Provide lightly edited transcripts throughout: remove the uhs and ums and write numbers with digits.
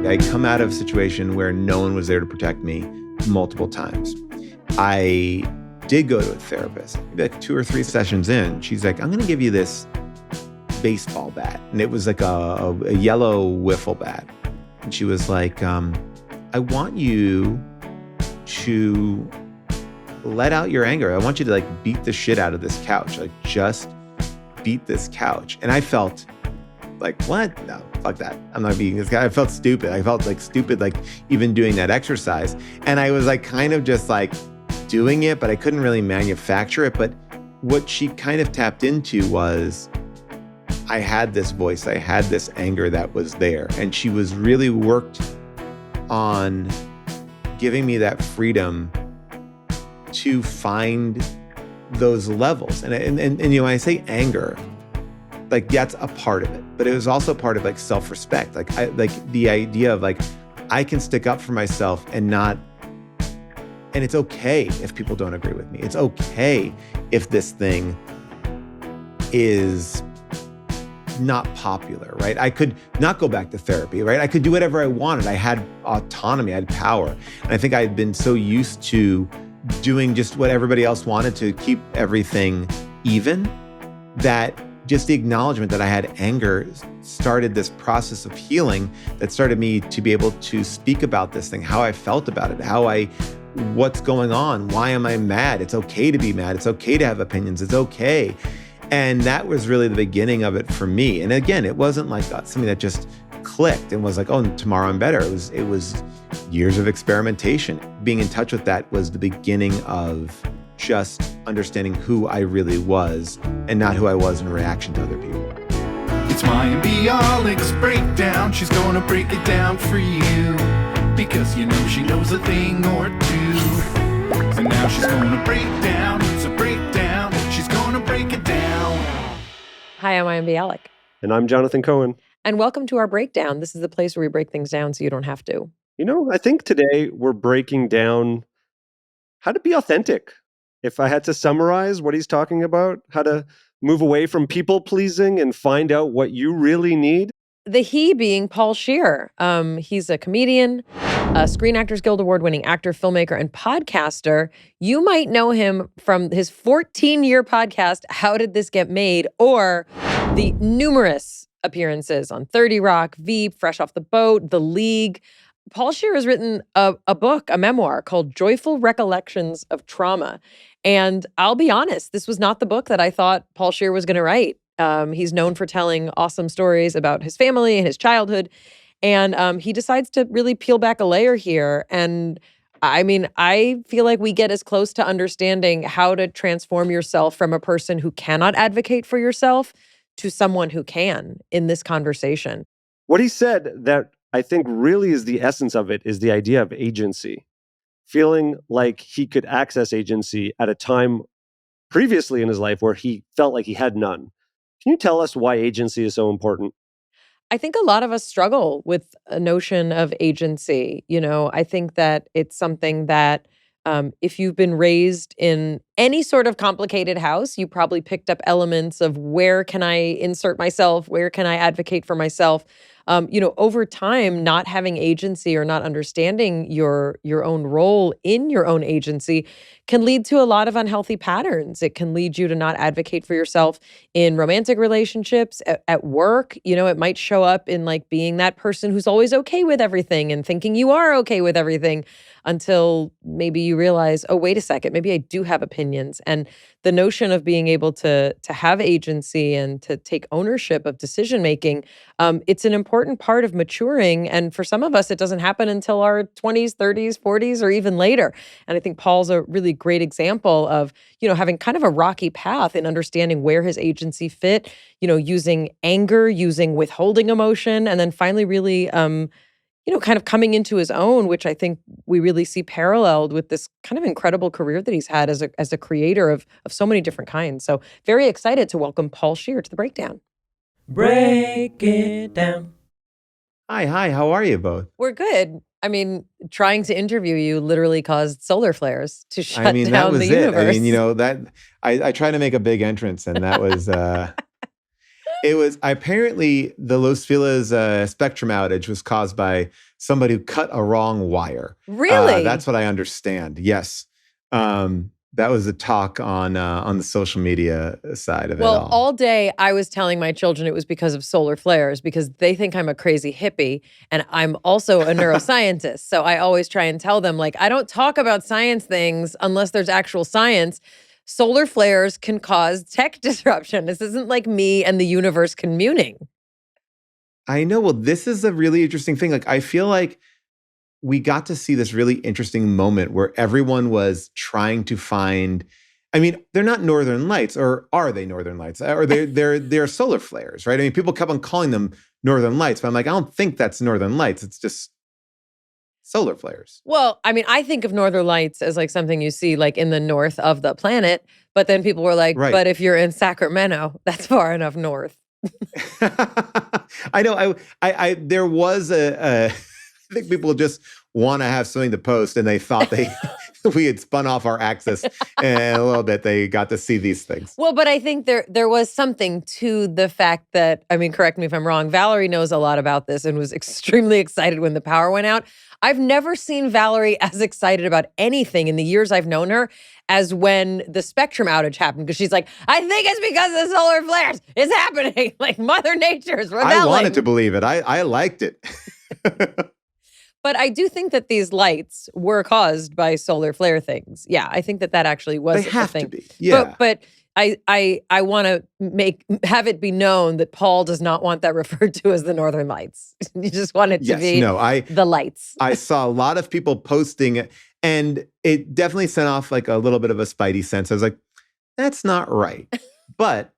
I come out of a situation where no one was there to protect me multiple times. I did go to a therapist, maybe like 2 or 3 sessions in. She's like, I'm going to give you this baseball bat. And it was like a yellow wiffle bat. And she was like, I want you to let out your anger. I want you to like beat the shit out of this couch. Like just beat this couch. And I felt like, what? No, fuck that. I'm not beating this guy. I felt stupid. I felt like stupid, like even doing that exercise. And I was like kind of just like doing it, but I couldn't really manufacture it. But what she kind of tapped into was I had this voice, I had this anger that was there. And she was really worked on giving me that freedom to find those levels. And you know, when I say anger, like that's a part of it, but it was also part of like self-respect. Like the idea of like, I can stick up for myself and it's okay if people don't agree with me. It's okay if this thing is not popular, right? I could not go back to therapy, right? I could do whatever I wanted. I had autonomy, I had power. And I think I had been so used to doing just what everybody else wanted to keep everything even, that just the acknowledgement that I had anger started this process of healing that started me to be able to speak about this thing, how I felt about it, what's going on, why am I mad? It's okay to be mad. It's okay to have opinions. It's okay. And that was really the beginning of it for me. And again, it wasn't like something that just clicked and was like, oh, tomorrow I'm better. It was years of experimentation. Being in touch with that was the beginning of just understanding who I really was and not who I was in reaction to other people. It's Mayim Bialik's breakdown. She's gonna break it down for you, because you know she knows a thing or two. And now she's gonna break down. It's a breakdown. She's gonna break it down. Hi, I'm Mayim Bialik. And I'm Jonathan Cohen. And welcome to our breakdown. This is the place where we break things down so you don't have to. You know, I think today we're breaking down how to be authentic. If I had to summarize what he's talking about, how to move away from people pleasing and find out what you really need. The he being Paul Scheer. He's a comedian, a Screen Actors Guild Award-winning actor, filmmaker, and podcaster. You might know him from his 14-year podcast, How Did This Get Made? Or the numerous appearances on 30 Rock, Veep, Fresh Off the Boat, The League. Paul Scheer has written a book, a memoir called Joyful Recollections of Trauma. And I'll be honest, this was not the book that I thought Paul Scheer was going to write. He's known for telling awesome stories about his family and his childhood. And he decides to really peel back a layer here. And I mean, I feel like we get as close to understanding how to transform yourself from a person who cannot advocate for yourself to someone who can in this conversation. What he said that I think really is the essence of it is the idea of agency. Feeling like he could access agency at a time previously in his life where he felt like he had none. Can you tell us why agency is so important? I think a lot of us struggle with a notion of agency. You know, I think that it's something that if you've been raised in any sort of complicated house, you probably picked up elements of where can I insert myself? Where can I advocate for myself? Over time, not having agency or not understanding your own role in your own agency can lead to a lot of unhealthy patterns. It can lead you to not advocate for yourself in romantic relationships, at work. You know, it might show up in like being that person who's always okay with everything and thinking you are okay with everything until maybe you realize, oh, wait a second, maybe I do have opinions. And the notion of being able to have agency and to take ownership of decision making, it's an important part of maturing. And for some of us, it doesn't happen until our 20s, 30s, 40s, or even later. And I think Paul's a really great example of, having kind of a rocky path in understanding where his agency fit, using anger, using withholding emotion, and then finally really, kind of coming into his own, which I think we really see paralleled with this kind of incredible career that he's had as a creator of so many different kinds. So very excited to welcome Paul Scheer to the Breakdown. Break it down. Hi, how are you both? We're good. I mean, trying to interview you literally caused solar flares to shut down that was the it. universe. I mean, that I tried to make a big entrance, and that was It was apparently the Los Feliz spectrum outage was caused by somebody who cut a wrong wire. Really? That's what I understand. Yes. That was the talk on the social media side of it Well, all. all day I was telling my children it was because of solar flares because they think I'm a crazy hippie and I'm also a neuroscientist. So I always try and tell them, like, I don't talk about science things unless there's actual science. Solar flares can cause tech disruption. This isn't like me and the universe communing. I know. Well, this is a really interesting thing. Like, I feel like we got to see this really interesting moment where everyone was trying to find. I mean, they're not northern lights, or are they northern lights? Or they're solar flares, right? I mean, people kept on calling them northern lights, but I'm like, I don't think that's northern lights. It's just solar flares. Well, I mean, I think of northern lights as like something you see like in the north of the planet, but then people were like, Right. but if you're in Sacramento, that's far enough north. I know. I there was I think people just want to have something to post, and they thought we had spun off our axis, and a little bit they got to see these things. Well, but I think there was something to the fact that, I mean, correct me if I'm wrong, Valerie knows a lot about this and was extremely excited when the power went out. I've never seen Valerie as excited about anything in the years I've known her as when the spectrum outage happened, because she's like, I think it's because of the solar flares. It's happening. Like Mother Nature's rebelling. I wanted to believe it. I liked it. But I do think that these lights were caused by solar flare things. Yeah, I think that actually was They a have thing. to be. Yeah. But I want to have it be known that Paul does not want that referred to as the Northern Lights. You just want it to be the lights. I saw a lot of people posting it, and it definitely sent off like a little bit of a spidey sense. I was like, that's not right. But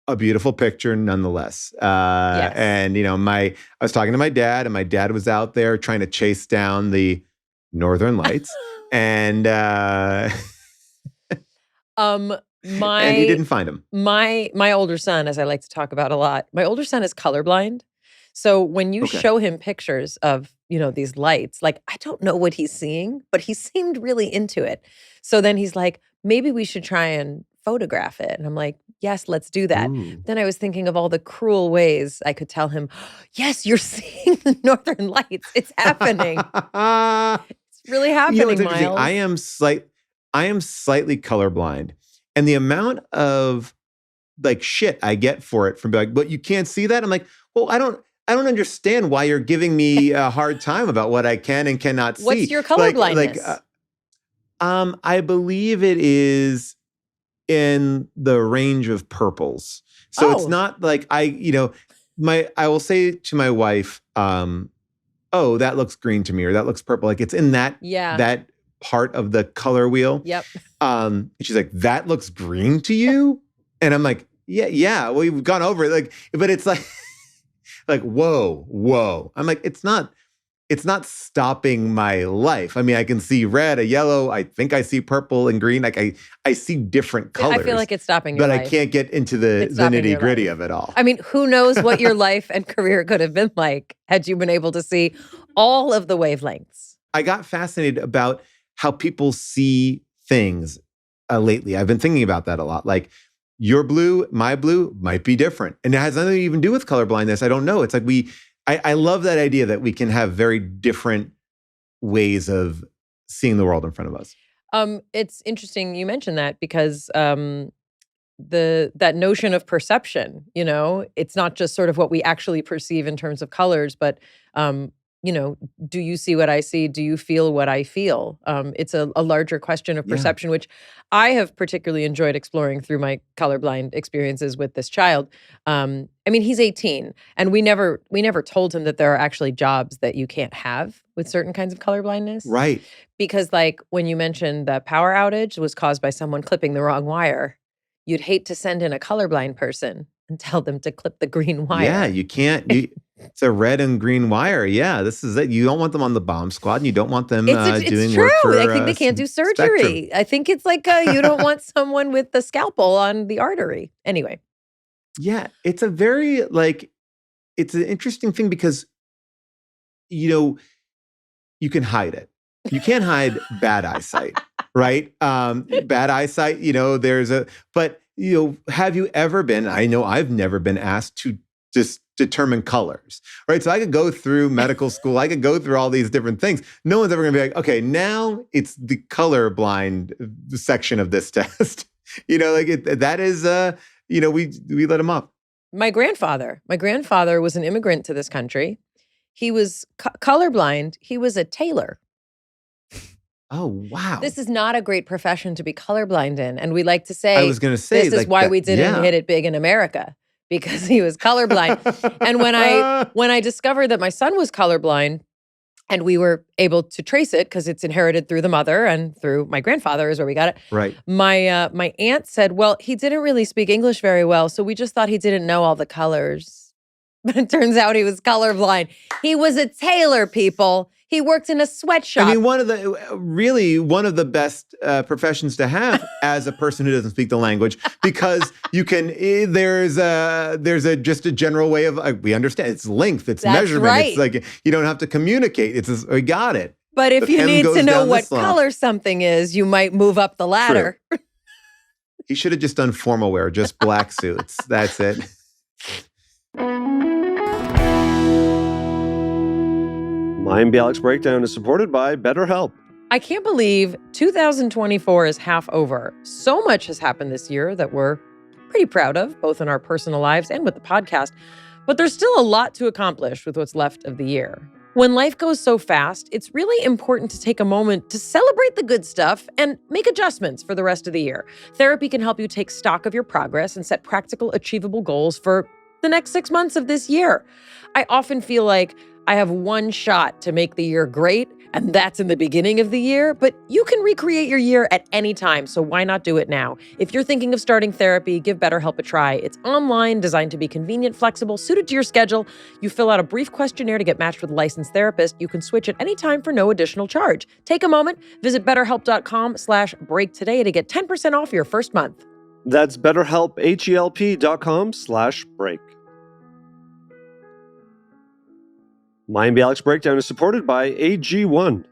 a beautiful picture nonetheless. Yes. And, I was talking to my dad, and my dad was out there trying to chase down the Northern Lights. And And he didn't find them. My older son, as I like to talk about a lot, my older son is colorblind. So when you show him pictures of, these lights, like, I don't know what he's seeing, but he seemed really into it. So then he's like, maybe we should try and photograph it. And I'm like, yes, let's do that. Ooh. Then I was thinking of all the cruel ways I could tell him, yes, you're seeing the Northern Lights. It's happening. It's really happening, It's interesting. Miles. I am slightly colorblind. And the amount of like shit I get for it from being like, but you can't see that. I'm like, well, I don't understand why you're giving me a hard time about what I can and cannot see. What's your colorblindness? I believe it is in the range of purples. So it's not like I will say to my wife, oh, that looks green to me, or that looks purple. Like it's in that part of the color wheel. Yep. And she's like, that looks green to you? And I'm like, yeah. Well, we've gone over it. Like, but it's like, like, whoa. I'm like, it's not stopping my life. I mean, I can see red, a yellow. I think I see purple and green. Like I see different colors. I feel like it's stopping your life. But I can't get into the nitty gritty of it all. I mean, who knows what your life and career could have been like had you been able to see all of the wavelengths. I got fascinated about how people see things lately. I've been thinking about that a lot. Like, your blue, my blue might be different. And it has nothing to even do with colorblindness. I don't know. It's like I love that idea that we can have very different ways of seeing the world in front of us. It's interesting you mentioned that because that notion of perception, it's not just sort of what we actually perceive in terms of colors, but do you see what I see? Do you feel what I feel? It's a larger question of perception, which I have particularly enjoyed exploring through my colorblind experiences with this child. I mean, he's 18, and we never told him that there are actually jobs that you can't have with certain kinds of colorblindness. Right. Because like when you mentioned the power outage was caused by someone clipping the wrong wire, you'd hate to send in a colorblind person and tell them to clip the green wire. Yeah, you can't. It's a red and green wire. Yeah, this is it. You don't want them on the bomb squad, and you don't want them doing true. work for I think they can't do surgery. Spectrum. I think it's like you don't want someone with the scalpel on the artery. Anyway. Yeah, it's a very it's an interesting thing because, you can hide it. You can't hide bad eyesight, right? Bad eyesight, but have you ever been, I know I've never been asked to just determine colors, right? So I could go through medical school. I could go through all these different things. No one's ever going to be like, okay, now it's the colorblind section of this test. That is, we let them up. My grandfather was an immigrant to this country. He was colorblind. He was a tailor. Oh, wow. This is not a great profession to be colorblind in. And we like to say, I was going to say, this is why we didn't hit it big in America, because he was colorblind. And when I discovered that my son was colorblind, and we were able to trace it because it's inherited through the mother and through my grandfather is where we got it. Right. My aunt said, well, he didn't really speak English very well, so we just thought he didn't know all the colors. But it turns out he was colorblind. He was a tailor, people. He worked in a sweatshop. I mean, one of the best professions to have as a person who doesn't speak the language, because you can. There's just a general way of we understand. It's length, it's That's measurement. right. It's like you don't have to communicate. We got it. But if you need to know what color color something is, you might move up the ladder. He should have just done formal wear, just black suits. That's it. Mayim Bialik's Breakdown is supported by BetterHelp. I can't believe 2024 is half over. So much has happened this year that we're pretty proud of, both in our personal lives and with the podcast. But there's still a lot to accomplish with what's left of the year. When life goes so fast, it's really important to take a moment to celebrate the good stuff and make adjustments for the rest of the year. Therapy can help you take stock of your progress and set practical, achievable goals for the next 6 months of this year. I often feel like I have one shot to make the year great, and that's in the beginning of the year, but you can recreate your year at any time, so why not do it now? If you're thinking of starting therapy, give BetterHelp a try. It's online, designed to be convenient, flexible, suited to your schedule. You fill out a brief questionnaire to get matched with a licensed therapist. You can switch at any time for no additional charge. Take a moment, visit betterhelp.com/break today to get 10% off your first month. That's BetterHelp, HELP.com/break. Mayim Bialik's Breakdown is supported by AG1.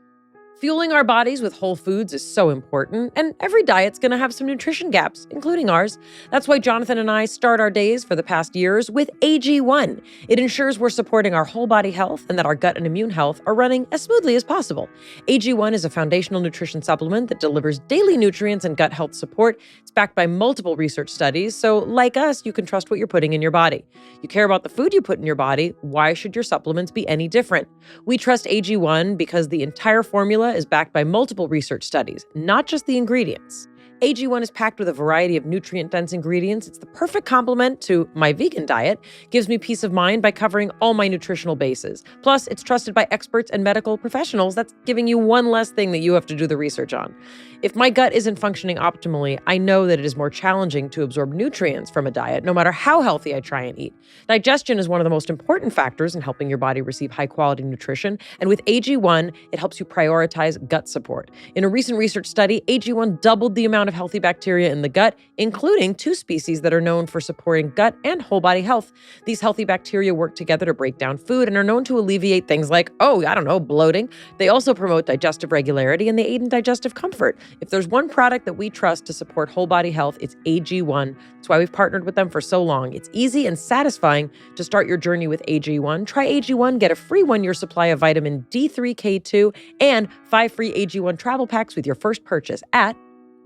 Fueling our bodies with whole foods is so important, and every diet's going to have some nutrition gaps, including ours. That's why Jonathan and I start our days for the past years with AG1. It ensures we're supporting our whole body health and that our gut and immune health are running as smoothly as possible. AG1 is a foundational nutrition supplement that delivers daily nutrients and gut health support. It's backed by multiple research studies, so like us, you can trust what you're putting in your body. You care about the food you put in your body. Why should your supplements be any different? We trust AG1 because the entire formula is backed by multiple research studies, not just the ingredients. AG1 is packed with a variety of nutrient-dense ingredients. It's the perfect complement to my vegan diet, gives me peace of mind by covering all my nutritional bases. Plus, it's trusted by experts and medical professionals. That's giving you one less thing that you have to do the research on. If my gut isn't functioning optimally, I know that it is more challenging to absorb nutrients from a diet, no matter how healthy I try and eat. Digestion is one of the most important factors in helping your body receive high-quality nutrition, and with AG1, it helps you prioritize gut support. In a recent research study, AG1 doubled the amount of healthy bacteria in the gut, including 2 species that are known for supporting gut and whole body health. These healthy bacteria work together to break down food and are known to alleviate things like, bloating. They also promote digestive regularity and they aid in digestive comfort. If there's one product that we trust to support whole body health, it's AG1. That's why we've partnered with them for so long. It's easy and satisfying to start your journey with AG1. Try AG1, get a free 1-year supply of vitamin D3K2 and 5 free AG1 travel packs with your first purchase at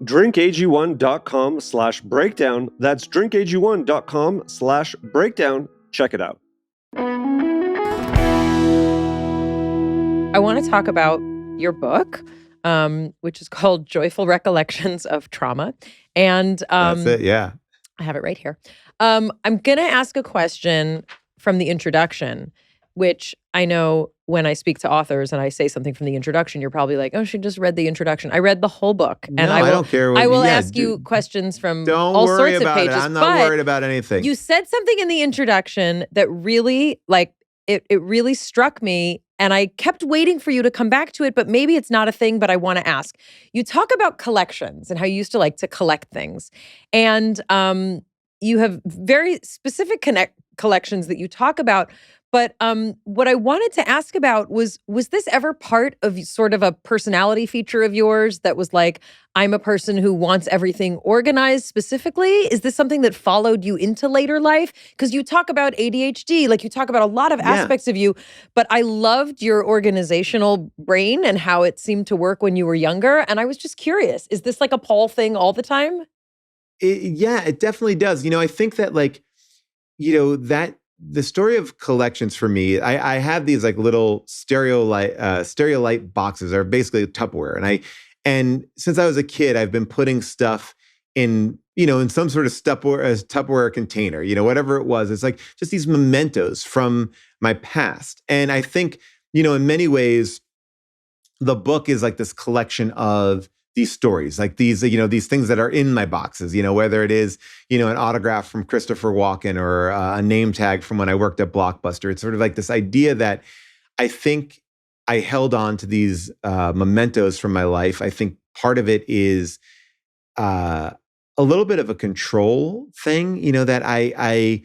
drinkag1.com/breakdown. That's drinkag1.com/breakdown. Check it out. I want to talk about your book, which is called Joyful Recollections of Trauma. And that's it, yeah. I have it right here. I'm going to ask a question from the introduction, which I know when I speak to authors and I say something from the introduction, you're probably like, oh, she just read the introduction. I read the whole book. And I don't care. I will ask you questions from all sorts of pages. I'm not worried about anything. You said something in the introduction that really, it really struck me. And I kept waiting for you to come back to it, but maybe it's not a thing, but I want to ask. You talk about collections and how you used to like to collect things. And you have very specific collections that you talk about, But what I wanted to ask about was this ever part of sort of a personality feature of yours that was like, I'm a person who wants everything organized specifically? Is this something that followed you into later life? Because you talk about ADHD, like you talk about a lot of Yeah. aspects of you, but I loved your organizational brain and how it seemed to work when you were younger. And I was just curious, is this like a Paul thing all the time? Yeah, it definitely does. I think that that the story of collections for me, I have these like little stereolite boxes that are basically Tupperware. And since I was a kid, I've been putting stuff in some sort of Tupperware container, whatever it was. It's like just these mementos from my past. And I think, in many ways, the book is like this collection of these stories, like these things that are in my boxes, whether it is, an autograph from Christopher Walken or a name tag from when I worked at Blockbuster. It's sort of like this idea that I think I held on to these mementos from my life. I think part of it is a little bit of a control thing, that I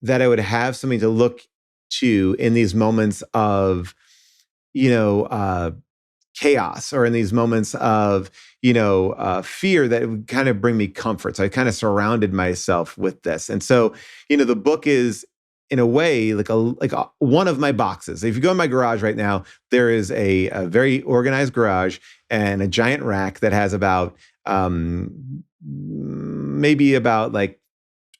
would have something to look to in these moments of, chaos, or in these moments of, fear, that would kind of bring me comfort. So I kind of surrounded myself with this. And so, the book is in a way like one of my boxes. If you go in my garage right now, there is a very organized garage and a giant rack that has about maybe about like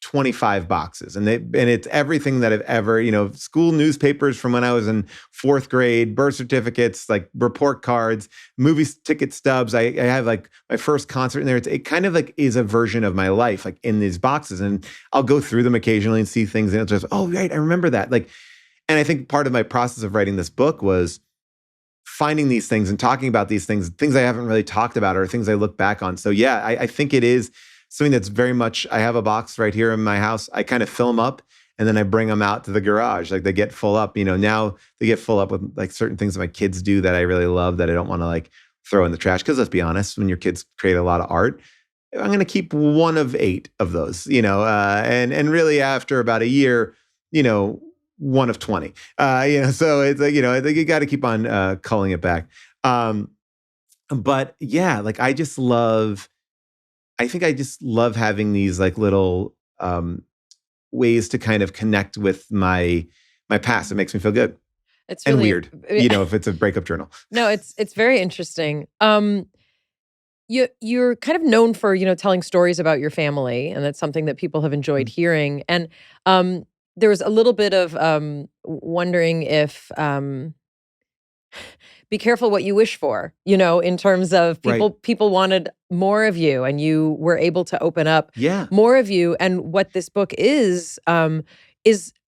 25 boxes. And it's everything that I've ever, school newspapers from when I was in fourth grade, birth certificates, like report cards, movie ticket stubs. I have like my first concert in there. It kind of like is a version of my life, like in these boxes. And I'll go through them occasionally and see things. And it's just, oh, right, I remember that. And I think part of my process of writing this book was finding these things and talking about these things I haven't really talked about, or things I look back on. So yeah, I think it is something that's very much, I have a box right here in my house. I kind of fill them up and then I bring them out to the garage. Like they get full up, now they get full up with like certain things that my kids do that I really love, that I don't want to like throw in the trash. Cause let's be honest, when your kids create a lot of art, I'm going to keep one of 8 of those, and really after about a year, one of 20, so it's like, I think you got to keep on culling it back. But yeah, like I think I just love having these like little ways to kind of connect with my past. It makes me feel good. It's and really weird, if it's a breakup journal. No, it's very interesting. You're kind of known for, telling stories about your family, and that's something that people have enjoyed hearing. And there was a little bit of wondering if be careful what you wish for, in terms of people wanted more of you, and you were able to open up more of you. And what this book is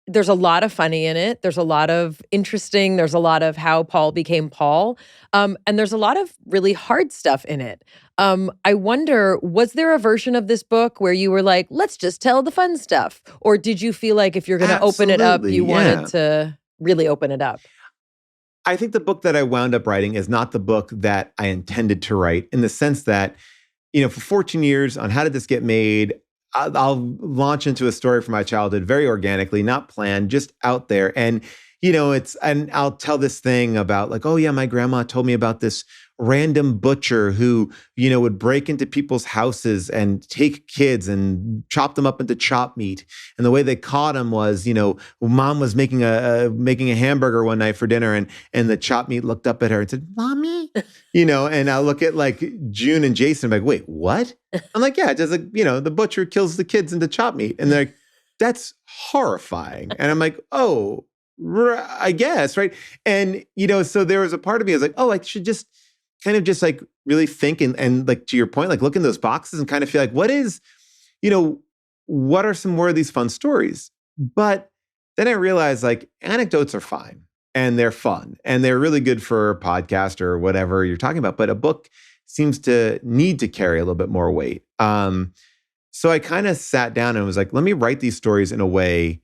there's a lot of funny in it. There's a lot of interesting. There's a lot of how Paul became Paul. And there's a lot of really hard stuff in it. I wonder, was there a version of this book where you were like, let's just tell the fun stuff? Or did you feel like if you're going to open it up, you wanted to really open it up? I think the book that I wound up writing is not the book that I intended to write, in the sense that, for 14 years on How Did This Get Made, I'll launch into a story from my childhood very organically, not planned, just out there. And, and I'll tell this thing about like, oh yeah, my grandma told me about this random butcher who, would break into people's houses and take kids and chop them up into chop meat. And the way they caught him was, mom was making a hamburger one night for dinner, and the chop meat looked up at her and said, "Mommy," and I look at like June and Jason, I'm like, wait, what? I'm like, yeah, just like, the butcher kills the kids into chop meat. And they're like, that's horrifying. And I'm like, oh, I guess, right? And, so there was a part of me, I was like, oh, I should just kind of just like really think and like, to your point, like look in those boxes and kind of feel like, what are some more of these fun stories? But then I realized like anecdotes are fine and they're fun and they're really good for a podcast or whatever you're talking about. But a book seems to need to carry a little bit more weight. So I kind of sat down and was like, let me write these stories in a way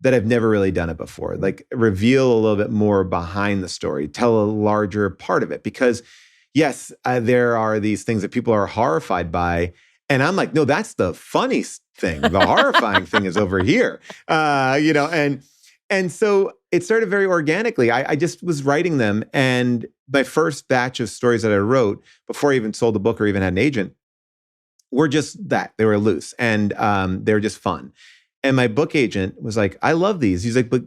that I've never really done it before. Like reveal a little bit more behind the story, tell a larger part of it. Because yes, there are these things that people are horrified by. And I'm like, no, that's the funny thing. The horrifying thing is over here. And And so it started very organically. I just was writing them. And my first batch of stories that I wrote before I even sold the book or even had an agent were just that. They were loose and they were just fun. And my book agent was like, I love these. He's like, but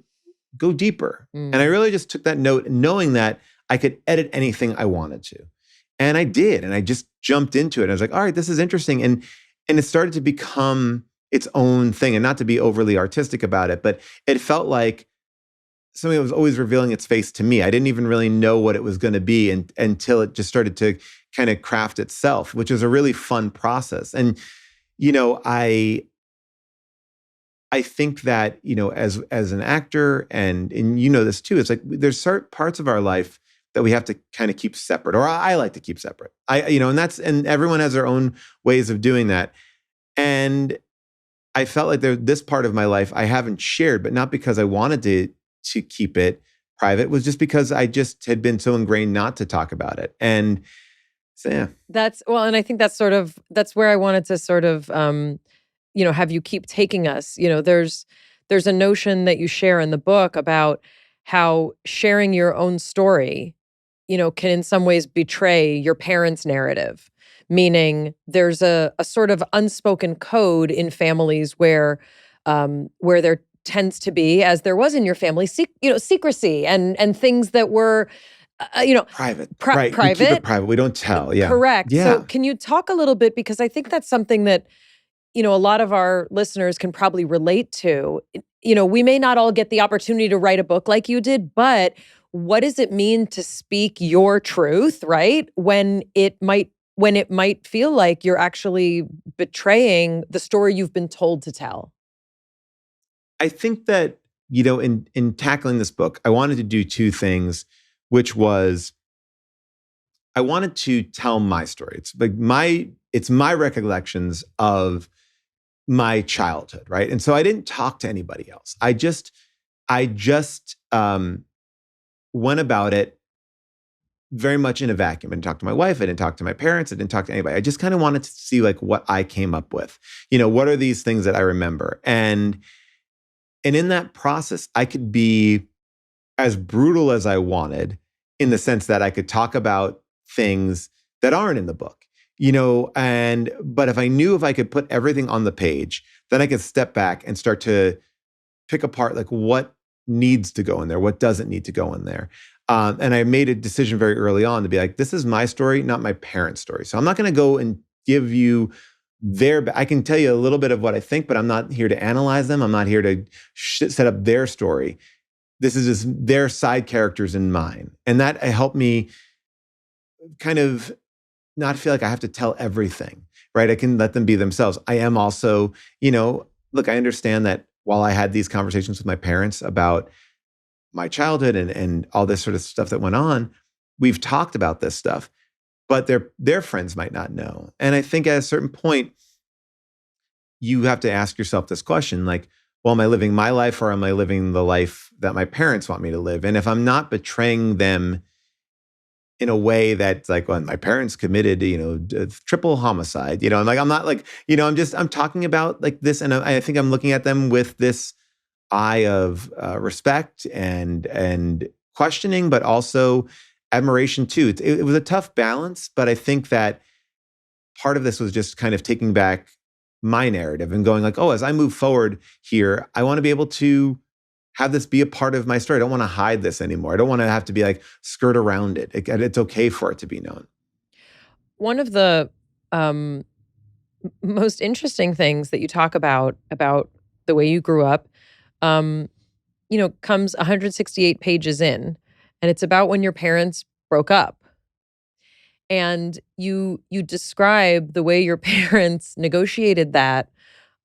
go deeper. And I really just took that note knowing that I could edit anything I wanted to. And I did. And I just jumped into it. I was like, all right, this is interesting. And it started to become its own thing, and not to be overly artistic about it, but it felt like something that was always revealing its face to me. I didn't even really know what it was going to be until it just started to kind of craft itself, which was a really fun process. And, I think that, as an actor and this too, it's like there's certain parts of our life that we have to kind of keep separate, or I like to keep separate. And everyone has their own ways of doing that. And I felt like this part of my life I haven't shared, but not because I wanted to keep it private. It was just because I just had been so ingrained not to talk about it. And so, yeah. And I think that's where I wanted to sort of, have you keep taking us. There's a notion that you share in the book about how sharing your own story, can in some ways betray your parents' narrative. Meaning there's a sort of unspoken code in families where there tends to be, as there was in your family, secrecy and things that were, private. Private. We keep it private. We don't tell. Yeah. Correct. Yeah. So can you talk a little bit, because I think that's something that, a lot of our listeners can probably relate to. We may not all get the opportunity to write a book like you did, but what does it mean to speak your truth, right? When it might feel like you're actually betraying the story you've been told to tell. I think that, in tackling this book, I wanted to do two things, which was I wanted to tell my story. It's my recollections of my childhood, right? And so I didn't talk to anybody else. I just went about it very much in a vacuum. I didn't talk to my wife. I didn't talk to my parents. I didn't talk to anybody. I just kind of wanted to see what I came up with. What are these things that I remember? And in that process, I could be as brutal as I wanted, in the sense that I could talk about things that aren't in the book, but if I could put everything on the page, then I could step back and start to pick apart what needs to go in there, what doesn't need to go in there. And I made a decision very early on to be like, this is my story, not my parents' story. So I'm not going to go and give you I can tell you a little bit of what I think, but I'm not here to analyze them. I'm not here to set up their story. This is just their side characters in mine. And that helped me kind of not feel like I have to tell everything, right? I can let them be themselves. I am also, look, I understand that while I had these conversations with my parents about my childhood and all this sort of stuff that went on, we've talked about this stuff, but their friends might not know. And I think at a certain point, you have to ask yourself this question, well, am I living my life, or am I living the life that my parents want me to live? And if I'm not betraying them in a way that's well, my parents committed, triple homicide, I'm not I'm talking about this. And I think I'm looking at them with this eye of respect and questioning, but also admiration too. It was a tough balance, but I think that part of this was just kind of taking back my narrative and going as I move forward here, I want to be able to have this be a part of my story. I don't want to hide this anymore. I don't want to have to be skirt around it. It's okay for it to be known. One of the most interesting things that you talk about the way you grew up, comes 168 pages in, and it's about when your parents broke up. And you describe the way your parents negotiated that.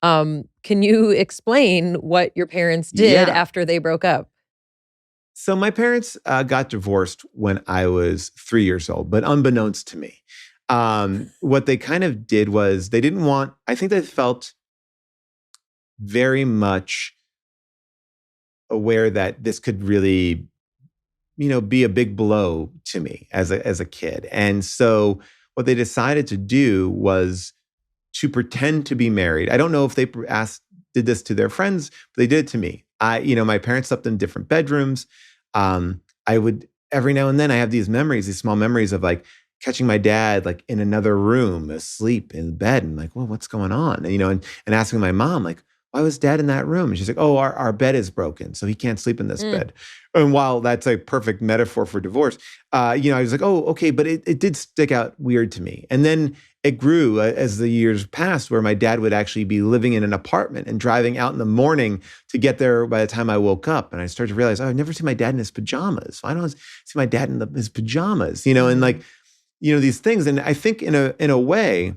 Can you explain what your parents did after they broke up? So my parents got divorced when I was 3 years old, but unbeknownst to me. What they kind of did was I think they felt very much aware that this could really, be a big blow to me as a kid. And so what they decided to do was to pretend to be married. I don't know if they asked did this to their friends, but they did it to me. My parents slept in different bedrooms. I would, every now and then I have these memories, these small memories of like catching my dad like in another room, asleep in bed, and like, well, what's going on? And asking my mom, like, why was dad in that room? And she's like, oh, our bed is broken, so he can't sleep in this bed. And while that's a perfect metaphor for divorce, I was like, oh, okay, but it did stick out weird to me. And then it grew as the years passed, where my dad would actually be living in an apartment and driving out in the morning to get there by the time I woke up. And I started to realize, I've never seen my dad in his pajamas. Why don't I see my dad in his pajamas? And like, these things. And I think in a way,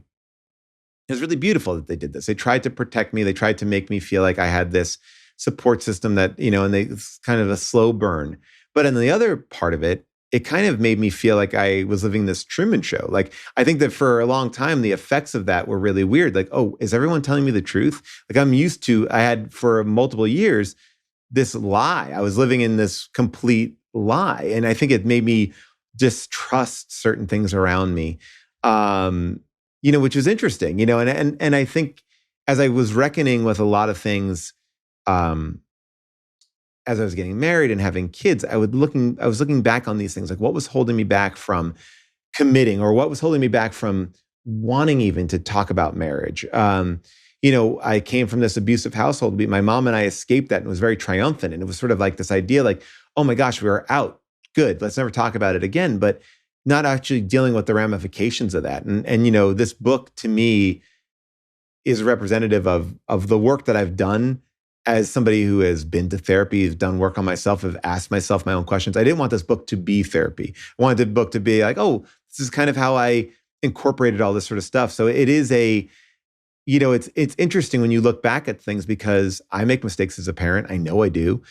it was really beautiful that they did this. They tried to protect me. They tried to make me feel like I had this support system that, it's kind of a slow burn. But on the other part of it, it kind of made me feel like I was living this Truman Show. Like, I think that for a long time, the effects of that were really weird. Like, oh, is everyone telling me the truth? Like, I had for multiple years, this lie. I was living in this complete lie. And I think it made me distrust certain things around me. Which was interesting, and I think as I was reckoning with a lot of things, as I was getting married and having kids, I was looking back on these things, like what was holding me back from committing, or what was holding me back from wanting even to talk about marriage. I came from this abusive household. My mom and I escaped that and was very triumphant. And it was sort of like this idea like, oh my gosh, we were out. Good, let's never talk about it again. But not actually dealing with the ramifications of that. And this book to me is representative of the work that I've done as somebody who has been to therapy, has done work on myself, have asked myself my own questions. I didn't want this book to be therapy. I wanted the book to be like, oh, this is kind of how I incorporated all this sort of stuff. So it is it's interesting when you look back at things, because I make mistakes as a parent. I know I do.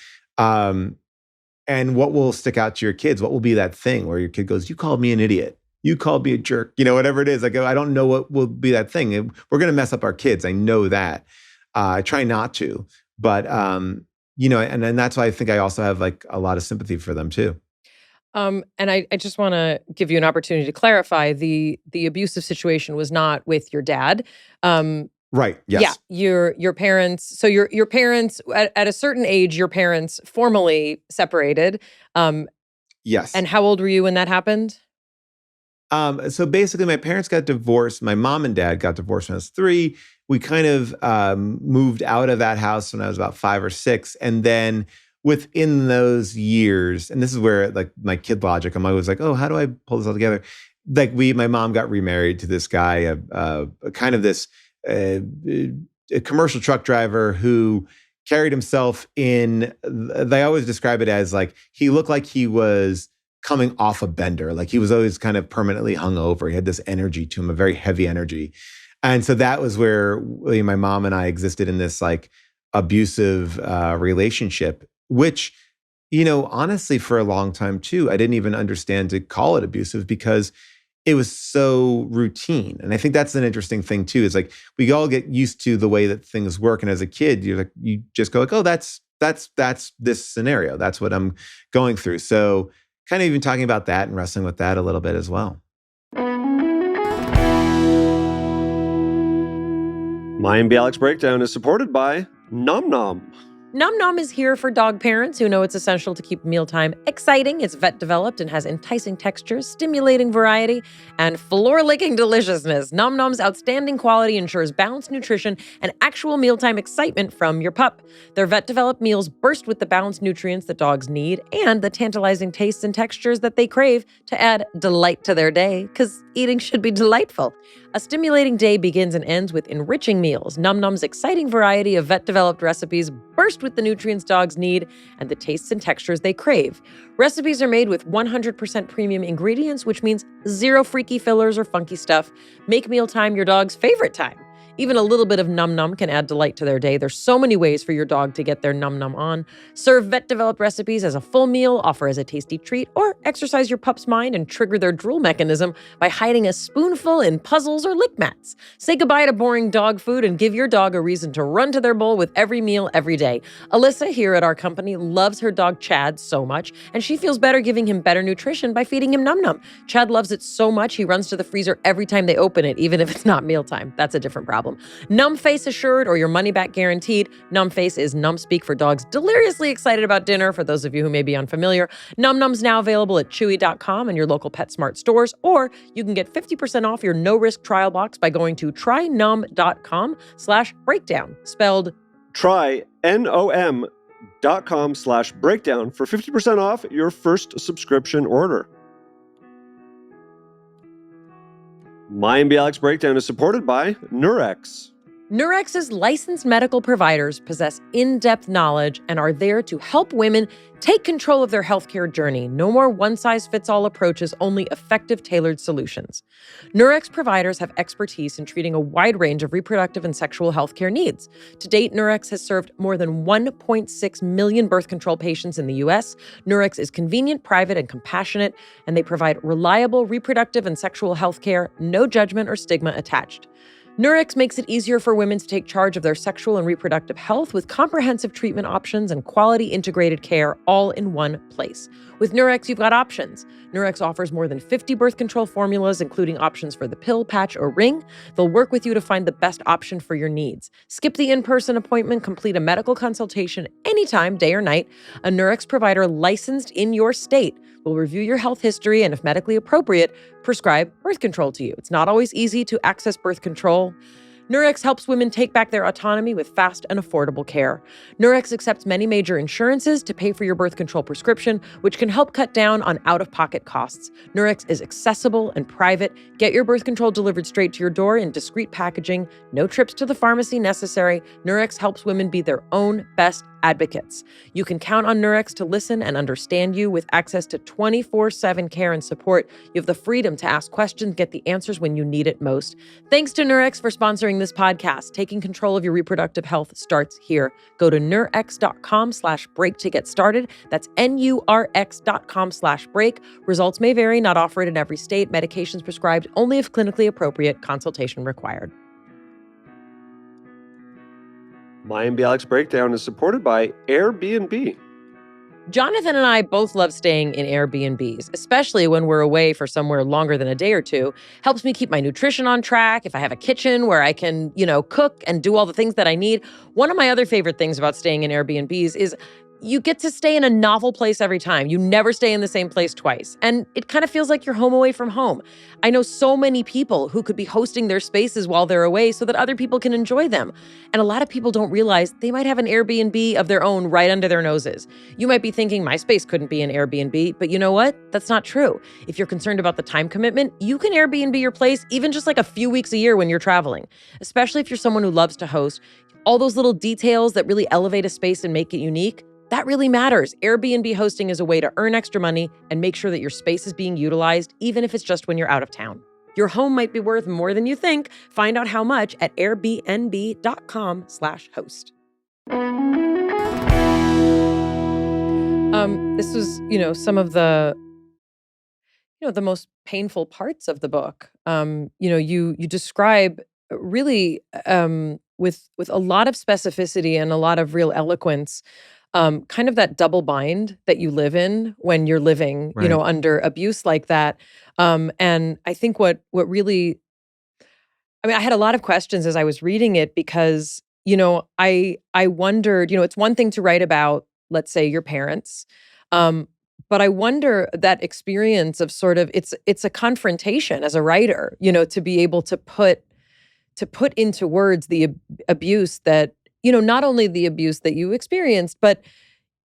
And what will stick out to your kids? What will be that thing where your kid goes, you called me an idiot. You called me a jerk. Whatever it is. Like, I don't know what will be that thing. We're going to mess up our kids. I know that. I try not to. But, and that's why I think I also have like a lot of sympathy for them too. And I just want to give you an opportunity to clarify. The abusive situation was not with your dad. Right. Yes. Yeah. Your parents. So your parents at a certain age, your parents formally separated. Yes. And how old were you when that happened? So basically, my parents got divorced. My mom and dad got divorced when I was 3. We kind of moved out of that house when I was about 5 or 6, and then within those years, and this is where like my kid logic, I'm always like, oh, how do I pull this all together? Like my mom got remarried to this guy, kind of this. A commercial truck driver who carried himself in, they always describe it as like, he looked like he was coming off a bender. Like he was always kind of permanently hungover. He had this energy to him, a very heavy energy. And so that was where my mom and I existed in this like abusive relationship, which, honestly, for a long time too, I didn't even understand to call it abusive because it was so routine. And I think that's an interesting thing too, is like, we all get used to the way that things work. And as a kid, you just go like, oh, that's this scenario. That's what I'm going through. So kind of even talking about that and wrestling with that a little bit as well. Mayim Bialik's breakdown is supported by Nom Nom. Nom Nom is here for dog parents who know it's essential to keep mealtime exciting. It's vet developed and has enticing textures, stimulating variety, and floor-licking deliciousness. Nom Nom's outstanding quality ensures balanced nutrition and actual mealtime excitement from your pup. Their vet developed meals burst with the balanced nutrients that dogs need and the tantalizing tastes and textures that they crave to add delight to their day, because eating should be delightful. A stimulating day begins and ends with enriching meals. Nom Nom's exciting variety of vet-developed recipes burst with the nutrients dogs need and the tastes and textures they crave. Recipes are made with 100% premium ingredients, which means zero freaky fillers or funky stuff. Make mealtime your dog's favorite time. Even a little bit of Num Num can add delight to their day. There's so many ways for your dog to get their Num Num on. Serve vet-developed recipes as a full meal, offer as a tasty treat, or exercise your pup's mind and trigger their drool mechanism by hiding a spoonful in puzzles or lick mats. Say goodbye to boring dog food and give your dog a reason to run to their bowl with every meal every day. Alyssa here at our company loves her dog Chad so much, and she feels better giving him better nutrition by feeding him Num Num. Chad loves it so much he runs to the freezer every time they open it, even if it's not mealtime. That's a different problem. problem. Numbface assured or your money back guaranteed. Numbface is numb speak for dogs deliriously excited about dinner, for those of you who may be unfamiliar. Num Num's now available at chewy.com and your local PetSmart stores, or you can get 50% off your no-risk trial box by going to trynum.com/breakdown, spelled Try NOM.com/breakdown for 50% off your first subscription order. Mayim Bialik's Breakdown is supported by Nurex. Nurex's licensed medical providers possess in-depth knowledge and are there to help women take control of their healthcare journey. No more one-size-fits-all approaches, only effective, tailored solutions. Nurex providers have expertise in treating a wide range of reproductive and sexual healthcare needs. To date, Nurex has served more than 1.6 million birth control patients in the U.S. Nurex is convenient, private, and compassionate, and they provide reliable reproductive and sexual healthcare, no judgment or stigma attached. Nurex makes it easier for women to take charge of their sexual and reproductive health with comprehensive treatment options and quality integrated care all in one place. With Nurex, you've got options. Nurex offers more than 50 birth control formulas, including options for the pill, patch, or ring. They'll work with you to find the best option for your needs. Skip the in-person appointment, complete a medical consultation anytime, day or night. A Nurex provider licensed in your state will review your health history and, if medically appropriate, prescribe birth control to you. It's not always easy to access birth control. Nurex helps women take back their autonomy with fast and affordable care. Nurex accepts many major insurances to pay for your birth control prescription, which can help cut down on out-of-pocket costs. Nurex is accessible and private. Get your birth control delivered straight to your door in discreet packaging. No trips to the pharmacy necessary. Nurex helps women be their own best advocates. You can count on Nurex to listen and understand you. With access to 24/7 care and support, you have the freedom to ask questions, get the answers when you need it most. Thanks to Nurex for sponsoring this podcast. Taking control of your reproductive health starts here. Go to nurex.com/break to get started. That's NURX.com/break. Results may vary, not offered in every state. Medications prescribed only if clinically appropriate. Consultation required. Mayim Bialik's Breakdown is supported by Airbnb. Jonathan and I both love staying in Airbnbs, especially when we're away for somewhere longer than a day or two. Helps me keep my nutrition on track. If I have a kitchen where I can, cook and do all the things that I need. One of my other favorite things about staying in Airbnbs is you get to stay in a novel place every time. You never stay in the same place twice. And it kind of feels like you're home away from home. I know so many people who could be hosting their spaces while they're away so that other people can enjoy them. And a lot of people don't realize they might have an Airbnb of their own right under their noses. You might be thinking, my space couldn't be an Airbnb, but you know what? That's not true. If you're concerned about the time commitment, you can Airbnb your place even just like a few weeks a year when you're traveling, especially if you're someone who loves to host. All those little details that really elevate a space and make it unique, that really matters. Airbnb hosting is a way to earn extra money and make sure that your space is being utilized, even if it's just when you're out of town. Your home might be worth more than you think. Find out how much at airbnb.com/host. This was, some of the, the most painful parts of the book. You describe really with a lot of specificity and a lot of real eloquence, kind of that double bind that you live in when you're living, Right. Under abuse like that. And I think what really, I had a lot of questions as I was reading it because, I wondered, it's one thing to write about, let's say, your parents, but I wonder that experience of sort of, it's a confrontation as a writer, to be able to put into words the abuse that, not only the abuse that you experienced, but,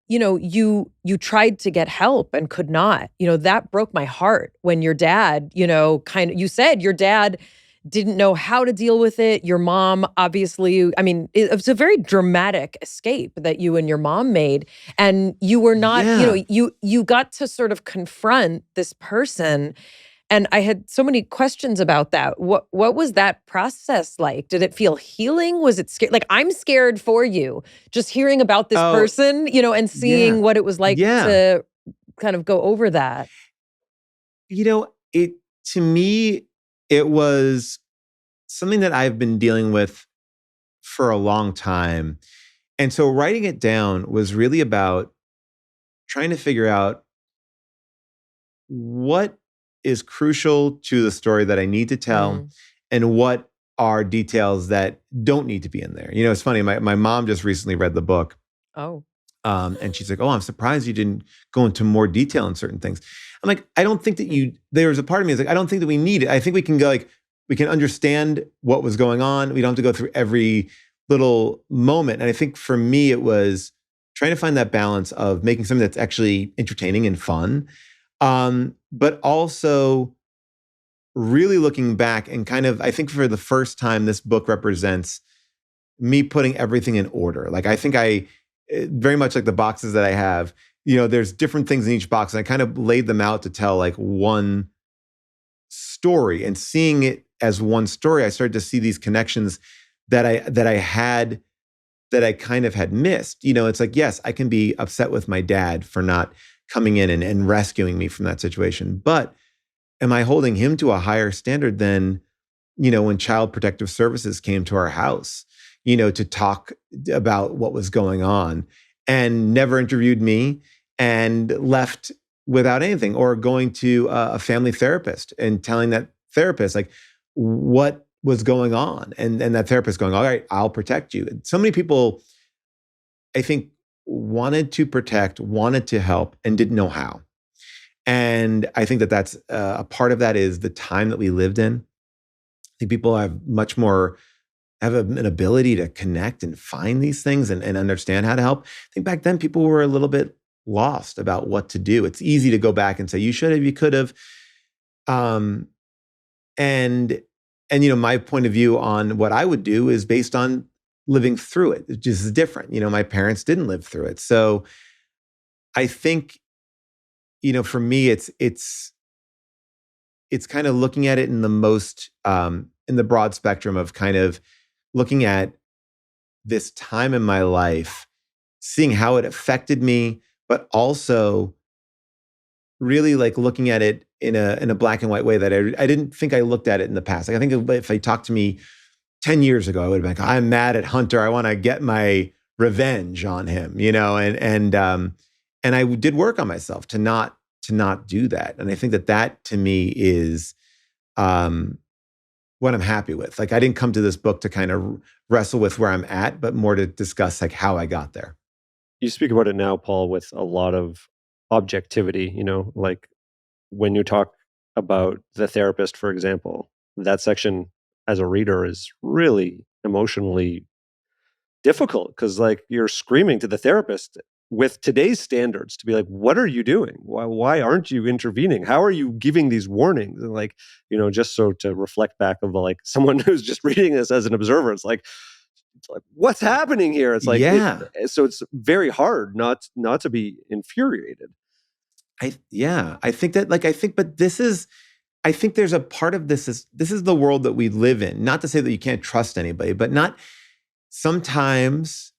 you tried to get help and could not. That broke my heart when your dad, you said your dad didn't know how to deal with it. Your mom, obviously, it was a very dramatic escape that you and your mom made. And you were not, Yeah. you got to sort of confront this person. And I had so many questions about that. What was that process like? Did it feel healing? Was it scary? Like, I'm scared for you just hearing about this Oh, person, and seeing yeah. what it was like Yeah. to kind of go over that. To me, it was something that I've been dealing with for a long time. And so writing it down was really about trying to figure out what is crucial to the story that I need to tell Mm. and what are details that don't need to be in there. You know, it's funny. My mom just recently read the book. Oh. And she's like, oh, I'm surprised you didn't go into more detail in certain things. I'm like, I don't think that there's a part of me that's like, I don't think that we need it. I think we can go like, we can understand what was going on. We don't have to go through every little moment. And I think for me, it was trying to find that balance of making something that's actually entertaining and fun, but also really looking back and kind of, I think for the first time, this book represents me putting everything in order. Like, I think very much like the boxes that I have, you know, there's different things in each box. And I kind of laid them out to tell like one story, and seeing it as one story, I started to see these connections that I kind of had missed. You know, it's like, yes, I can be upset with my dad for not coming in and rescuing me from that situation. But am I holding him to a higher standard than, you know, when Child Protective Services came to our house, you know, to talk about what was going on and never interviewed me and left without anything, or going to a family therapist and telling that therapist like what was going on, and that therapist going, all right, I'll protect you. So many people, I think, wanted to protect, wanted to help, and didn't know how. And I think that that's a part of that is the time that we lived in. I think people have an ability to connect and find these things and understand how to help. I think back then people were a little bit lost about what to do. It's easy to go back and say, you should have, you could have. And you know, my point of view on what I would do is based on living through it. It just is different. You know, my parents didn't live through it. So I think, you know, for me, it's kind of looking at it in the most, in the broad spectrum of kind of looking at this time in my life, seeing how it affected me, but also really like looking at it in a black and white way that I didn't think I looked at it in the past. Like, I think if I talked to me 10 years ago, I would have been like, I'm mad at Hunter. I want to get my revenge on him, you know? And I did work on myself to not do that. And I think that to me is what I'm happy with. Like, I didn't come to this book to kind of wrestle with where I'm at, but more to discuss like how I got there. You speak about it now, Paul, with a lot of objectivity, you know, like when you talk about the therapist, for example, that section as a reader is really emotionally difficult because like you're screaming to the therapist with today's standards to be like, what are you doing? Why aren't you intervening? How are you giving these warnings? And like, you know, just so to reflect back of like someone who's just reading this as an observer, it's like what's happening here? It's like, yeah. So it's very hard not to be infuriated. I think that like, but I think there's a part of this is the world that we live in. Not to say that you can't trust anybody, but sometimes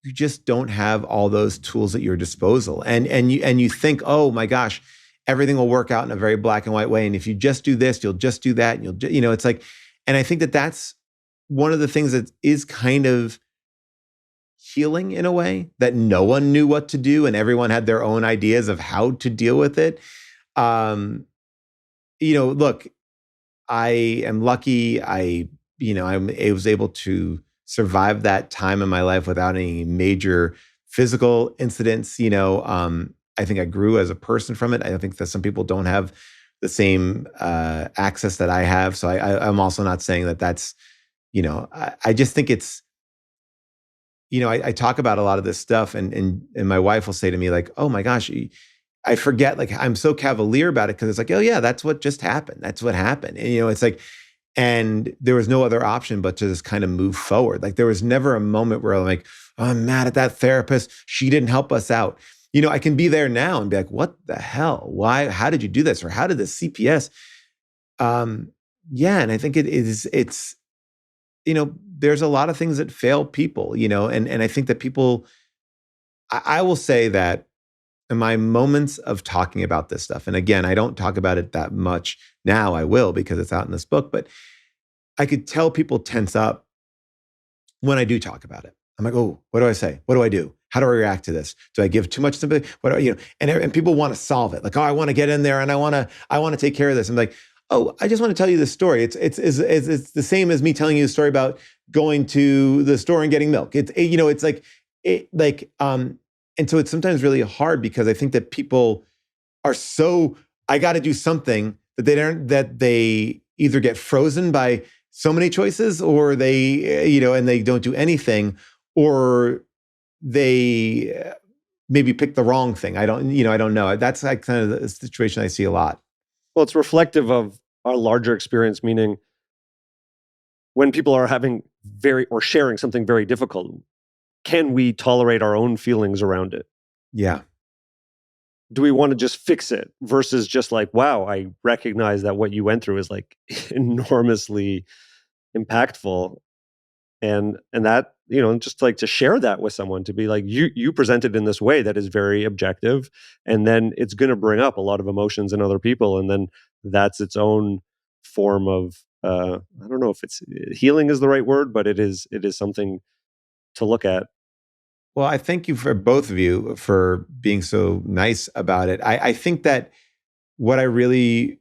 you just don't have all those tools at your disposal. And you think, oh my gosh, everything will work out in a very black and white way. And if you just do this, you'll just do that. And you know, it's like, and I think that that's one of the things that is kind of healing in a way, that no one knew what to do and everyone had their own ideas of how to deal with it. You know, look, I am lucky. I was able to survive that time in my life without any major physical incidents. You know, I think I grew as a person from it. I think that some people don't have the same access that I have. So I'm also not saying that that's, you know, I just think it's, you know, I talk about a lot of this stuff and my wife will say to me like, oh my gosh, I forget, like I'm so cavalier about it because it's like, oh yeah, that's what just happened. That's what happened. And, you know, it's like, and there was no other option but to just kind of move forward. Like there was never a moment where I'm like, oh, I'm mad at that therapist. She didn't help us out. You know, I can be there now and be like, what the hell? Why? How did you do this? Or how did the CPS? Yeah. And I think it's, you know, there's a lot of things that fail people, you know, and I think that people, I will say that in my moments of talking about this stuff, and again, I don't talk about it that much now, I will because it's out in this book, but I could tell people tense up when I do talk about it. I'm like, oh, what do I say? What do I do? How do I react to this? Do I give too much sympathy? What do you know? And people want to solve it. Like, oh, I want to get in there and I want to take care of this. I'm like, oh, I just want to tell you this story. It's the same as me telling you a story about going to the store and getting milk. It's and so it's sometimes really hard because I think that people are so, I got to do something that they either get frozen by so many choices, or they, and they don't do anything, or they maybe pick the wrong thing. I don't know. That's like kind of the situation I see a lot. Well, it's reflective of our larger experience, meaning when people are having sharing something very difficult, can we tolerate our own feelings around it? Yeah. Do we want to just fix it versus just like, wow, I recognize that what you went through is like enormously impactful. And that, just like to share that with someone, to be like, you presented in this way that is very objective, and then it's going to bring up a lot of emotions in other people, and then that's its own form of I don't know if it's healing is the right word, but it is something to look at. Well, I thank you for both of you for being so nice about it. I think that what I really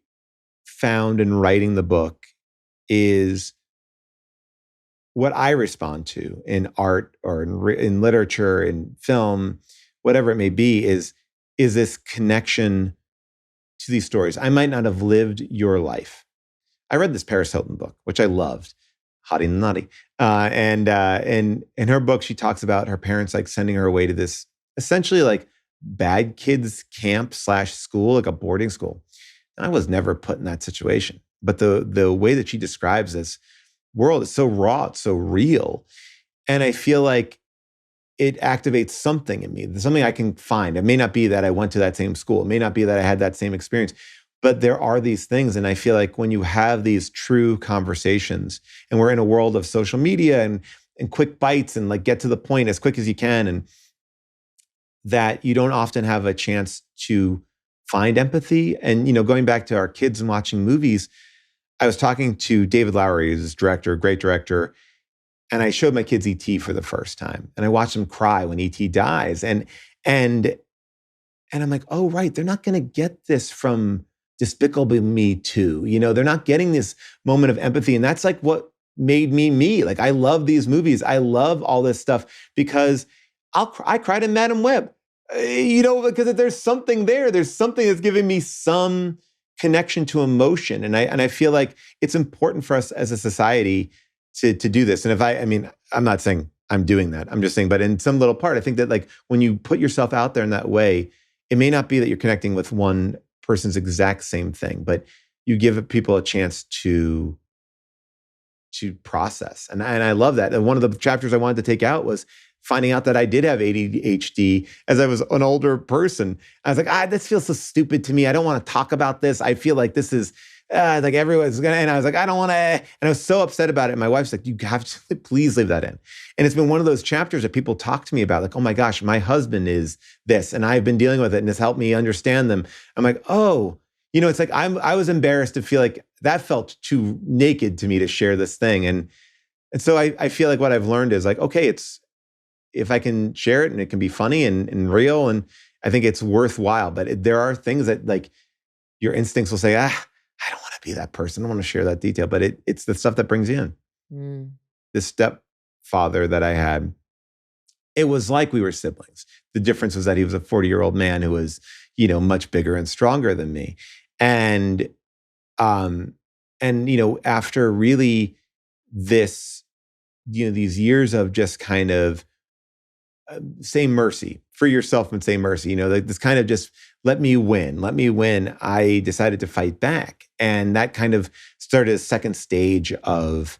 found in writing the book is what I respond to in art or in literature, in film, whatever it may be, is this connection to these stories. I might not have lived your life. I read this Paris Hilton book, which I loved, Hottie and Nutty. And in her book, she talks about her parents like sending her away to this essentially like bad kids camp / school, like a boarding school. And I was never put in that situation. But the way that she describes this world is so raw, it's so real. And I feel like it activates something in me, something I can find. It may not be that I went to that same school. It may not be that I had that same experience, but there are these things. And I feel like when you have these true conversations, and we're in a world of social media and quick bites and like get to the point as quick as you can, and that you don't often have a chance to find empathy. And, going back to our kids and watching movies, I was talking to David Lowery, who's this director, great director, and I showed my kids E.T. for the first time, and I watched them cry when E.T. dies, and I'm like, oh right, they're not going to get this from Despicable Me 2. They're not getting this moment of empathy, and that's like what made me me. Like I love these movies, I love all this stuff because I cried in Madam Web, because there's something there. There's something that's giving me some connection to emotion. And I feel like it's important for us as a society to do this. And I'm not saying I'm doing that. I'm just saying, but in some little part, I think that like when you put yourself out there in that way, it may not be that you're connecting with one person's exact same thing, but you give people a chance to process. And I love that. And one of the chapters I wanted to take out was finding out that I did have ADHD as I was an older person. I was like, this feels so stupid to me. I don't want to talk about this. I feel like this is like everyone's gonna, and I was like, I don't want to, and I was so upset about it. And my wife's like, you have to please leave that in. And it's been one of those chapters that people talk to me about, like, oh my gosh, my husband is this, and I've been dealing with it, and it's helped me understand them. I'm like, oh, it's like I was embarrassed to feel like that felt too naked to me to share this thing. And so I feel like what I've learned is like, okay, if I can share it and it can be funny and real, and I think it's worthwhile. But there are things that like your instincts will say, I don't want to be that person. I don't want to share that detail. But it's the stuff that brings you in. Mm. This stepfather that I had, it was like we were siblings. The difference was that he was a 40-year-old man who was, much bigger and stronger than me. And after really this, these years of just kind of say mercy, free yourself and say mercy, like this kind of just let me win. I decided to fight back. And that kind of started a second stage of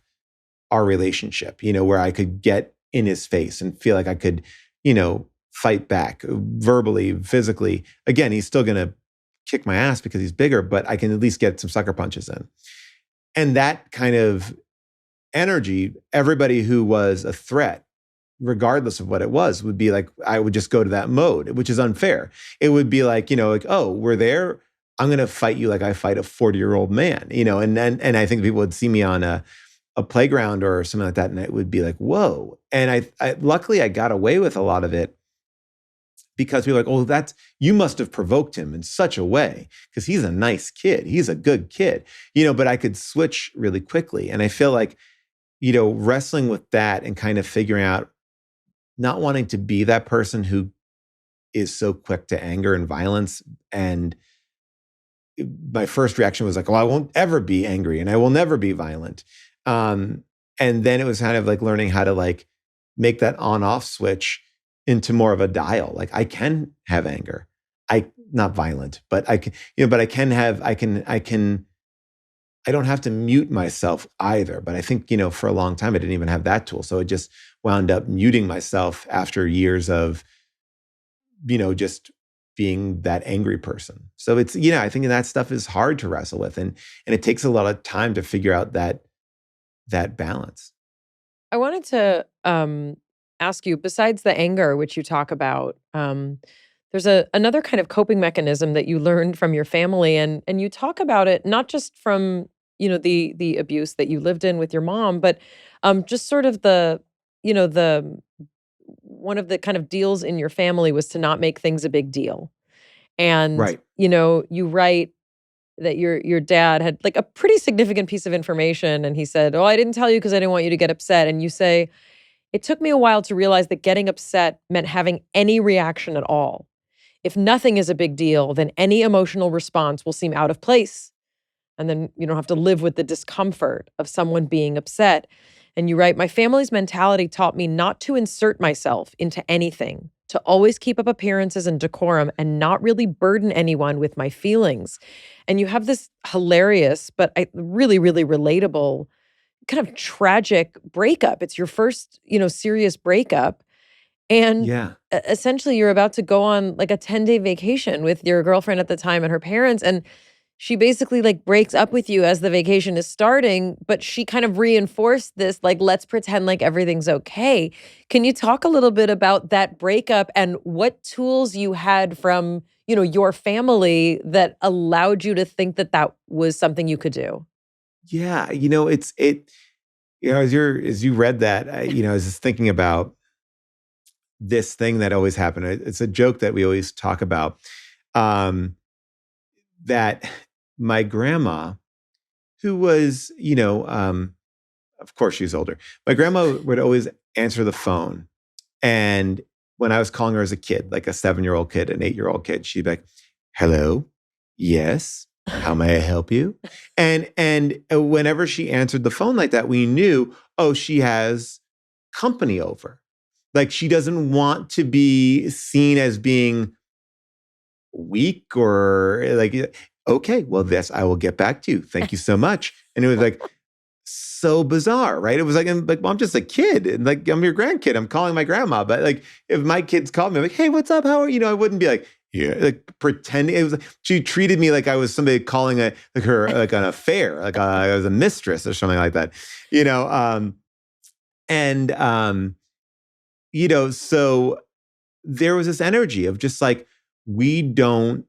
our relationship, where I could get in his face and feel like I could, fight back verbally, physically. Again, he's still going to kick my ass because he's bigger, but I can at least get some sucker punches in. And that kind of energy, everybody who was a threat, regardless of what it was, would be like, I would just go to that mode, which is unfair. It would be like, like, oh, we're there. I'm going to fight you like I fight a 40-year-old man, and I think people would see me on a playground or something like that, and it would be like, whoa. And I luckily I got away with a lot of it because people are like, oh, you must have provoked him in such a way because he's a nice kid. He's a good kid, but I could switch really quickly. And I feel like, wrestling with that and kind of figuring out not wanting to be that person who is so quick to anger and violence. And my first reaction was like, oh, I won't ever be angry and I will never be violent. And then it was kind of like learning how to like make that on-off switch into more of a dial. Like I can have anger. Not violent, but I can, but I don't have to mute myself either. But I think, for a long time, I didn't even have that tool. So it just wound up muting myself after years of, just being that angry person. So it's, I think that stuff is hard to wrestle with. And it takes a lot of time to figure out that balance. I wanted to ask you, besides the anger, which you talk about, there's another kind of coping mechanism that you learned from your family, and you talk about it not just from the abuse that you lived in with your mom, but just sort of the one of the kind of deals in your family was to not make things a big deal, and Right. You write that your dad had like a pretty significant piece of information, and he said, "Oh, I didn't tell you because I didn't want you to get upset," and you say, "It took me a while to realize that getting upset meant having any reaction at all. If nothing is a big deal, then any emotional response will seem out of place. And then you don't have to live with the discomfort of someone being upset." And you write, "My family's mentality taught me not to insert myself into anything, to always keep up appearances and decorum and not really burden anyone with my feelings." And you have this hilarious, but really, really relatable kind of tragic breakup. It's your first, serious breakup. And Yeah. essentially you're about to go on like a 10-day vacation with your girlfriend at the time and her parents. And she basically like breaks up with you as the vacation is starting, but she kind of reinforced this, like, let's pretend like everything's okay. Can you talk a little bit about that breakup and what tools you had from, your family that allowed you to think that that was something you could do? Yeah. As you read that, I was just thinking about this thing that always happened. It's a joke that we always talk about, that my grandma, who was, of course she's older. My grandma would always answer the phone. And when I was calling her as a kid, like a 7-year-old kid, an 8-year-old kid, she'd be like, "Hello, yes, how may I help you?" And whenever she answered the phone like that, we knew, oh, she has company over. Like she doesn't want to be seen as being weak or like, okay, well, this I will get back to you. Thank you so much. And it was like so bizarre, right? It was like, well, I'm just a kid, and like I'm your grandkid. I'm calling my grandma, but like if my kids called me, I'm like, "Hey, what's up? How are you?" I wouldn't be like, yeah, like pretending. It was like, she treated me like I was somebody calling her like an affair, like I was a mistress or something like that, and so there was this energy of just like, we don't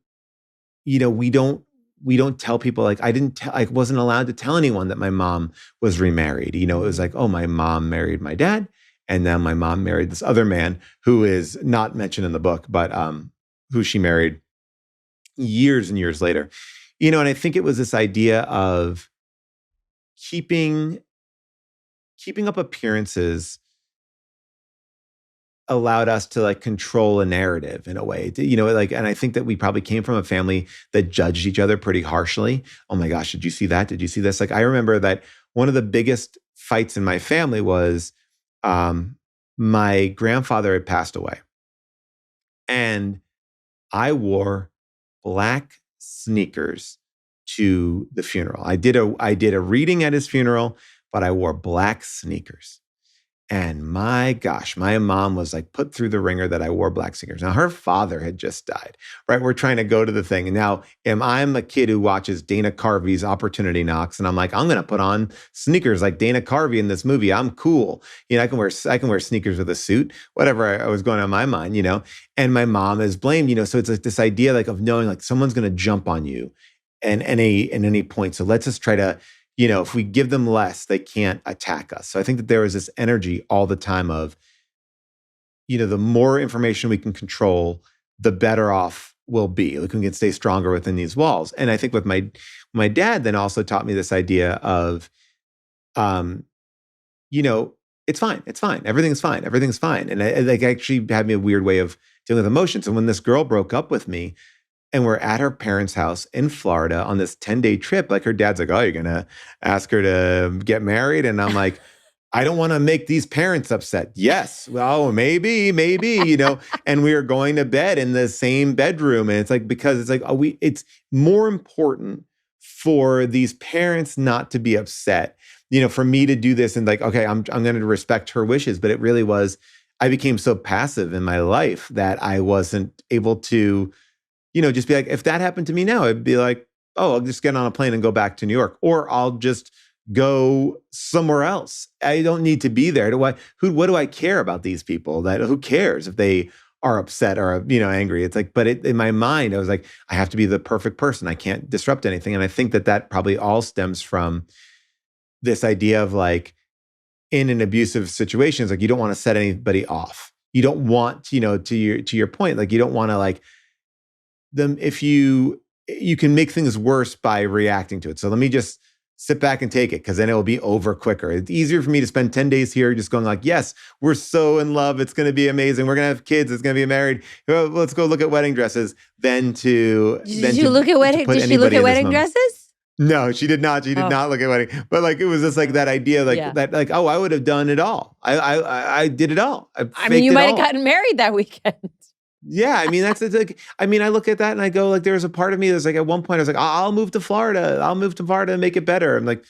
tell people, like I wasn't allowed to tell anyone that my mom was remarried. It was like, oh, my mom married my dad. And then my mom married this other man who is not mentioned in the book, but who she married years and years later. And I think it was this idea of keeping up appearances allowed us to like control a narrative in a way, and I think that we probably came from a family that judged each other pretty harshly. Oh my gosh, did you see that? Did you see this? Like, I remember that one of the biggest fights in my family was my grandfather had passed away, and I wore black sneakers to the funeral. I did a reading at his funeral, but I wore black sneakers. And my gosh, my mom was like put through the ringer that I wore black sneakers. Now, her father had just died, right? We're trying to go to the thing. And now I'm a kid who watches Dana Carvey's Opportunity Knocks. And I'm like, I'm going to put on sneakers like Dana Carvey in this movie. I'm cool. I can wear sneakers with a suit, whatever I was going on in my mind, and my mom is blamed, so it's like this idea like of knowing like someone's going to jump on you at any point. So let's just try to, if we give them less, they can't attack us. So I think that there was this energy all the time of, the more information we can control, the better off we'll be. Like we can stay stronger within these walls. And I think with my dad then also taught me this idea of, you know, it's fine. It's fine. Everything's fine. Everything's fine. And I like actually had me a weird way of dealing with emotions. And when this girl broke up with me and we're at her parents' house in Florida on this 10-day trip, like her dad's like, oh, you're going to ask her to get married? And I'm like, I don't want to make these parents upset. Yes. Well, maybe, and we are going to bed in the same bedroom. And it's like, because it's like, it's more important for these parents not to be upset, for me to do this and like, okay, I'm going to respect her wishes. But it really was, I became so passive in my life that I wasn't able to, just be like, if that happened to me now, I'd be like, oh, I'll just get on a plane and go back to New York, or I'll just go somewhere else. I don't need to be there. What do I care about these people? Who cares if they are upset or, angry? It's like, but in my mind, I was like, I have to be the perfect person. I can't disrupt anything. And I think that probably all stems from this idea of like, in an abusive situation, it's like, you don't want to set anybody off. You don't want, to your point, like, you don't want to like them, if you can make things worse by reacting to it. So let me just sit back and take it, because then it will be over quicker. It's easier for me to spend 10 days here just going like, yes, we're so in love. It's going to be amazing. We're going to have kids. It's going to be married. Well, let's go look at wedding dresses. Did she look at wedding dresses? No, she did not. She did not look at wedding. But like, it was just like that idea, that like, oh, I would have done it all. I did it all. I mean, you might have gotten married that weekend. Yeah, I mean, that's like, I look at that and I go like, there's a part of me that's like, at one point I was like, I'll move to Florida. I'll move to Florida and make it better. I'm like,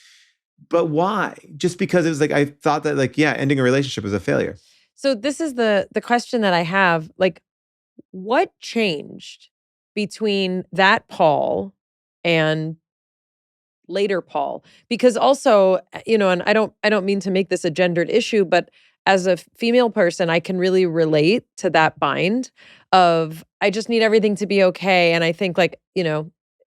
but why? Just because it was like, I thought that like, yeah, ending a relationship was a failure. So this is the question that I have, like, what changed between that Paul and later Paul? Because also, and I don't mean to make this a gendered issue, but as a female person, I can really relate to that bind of, I just need everything to be okay. And I think like,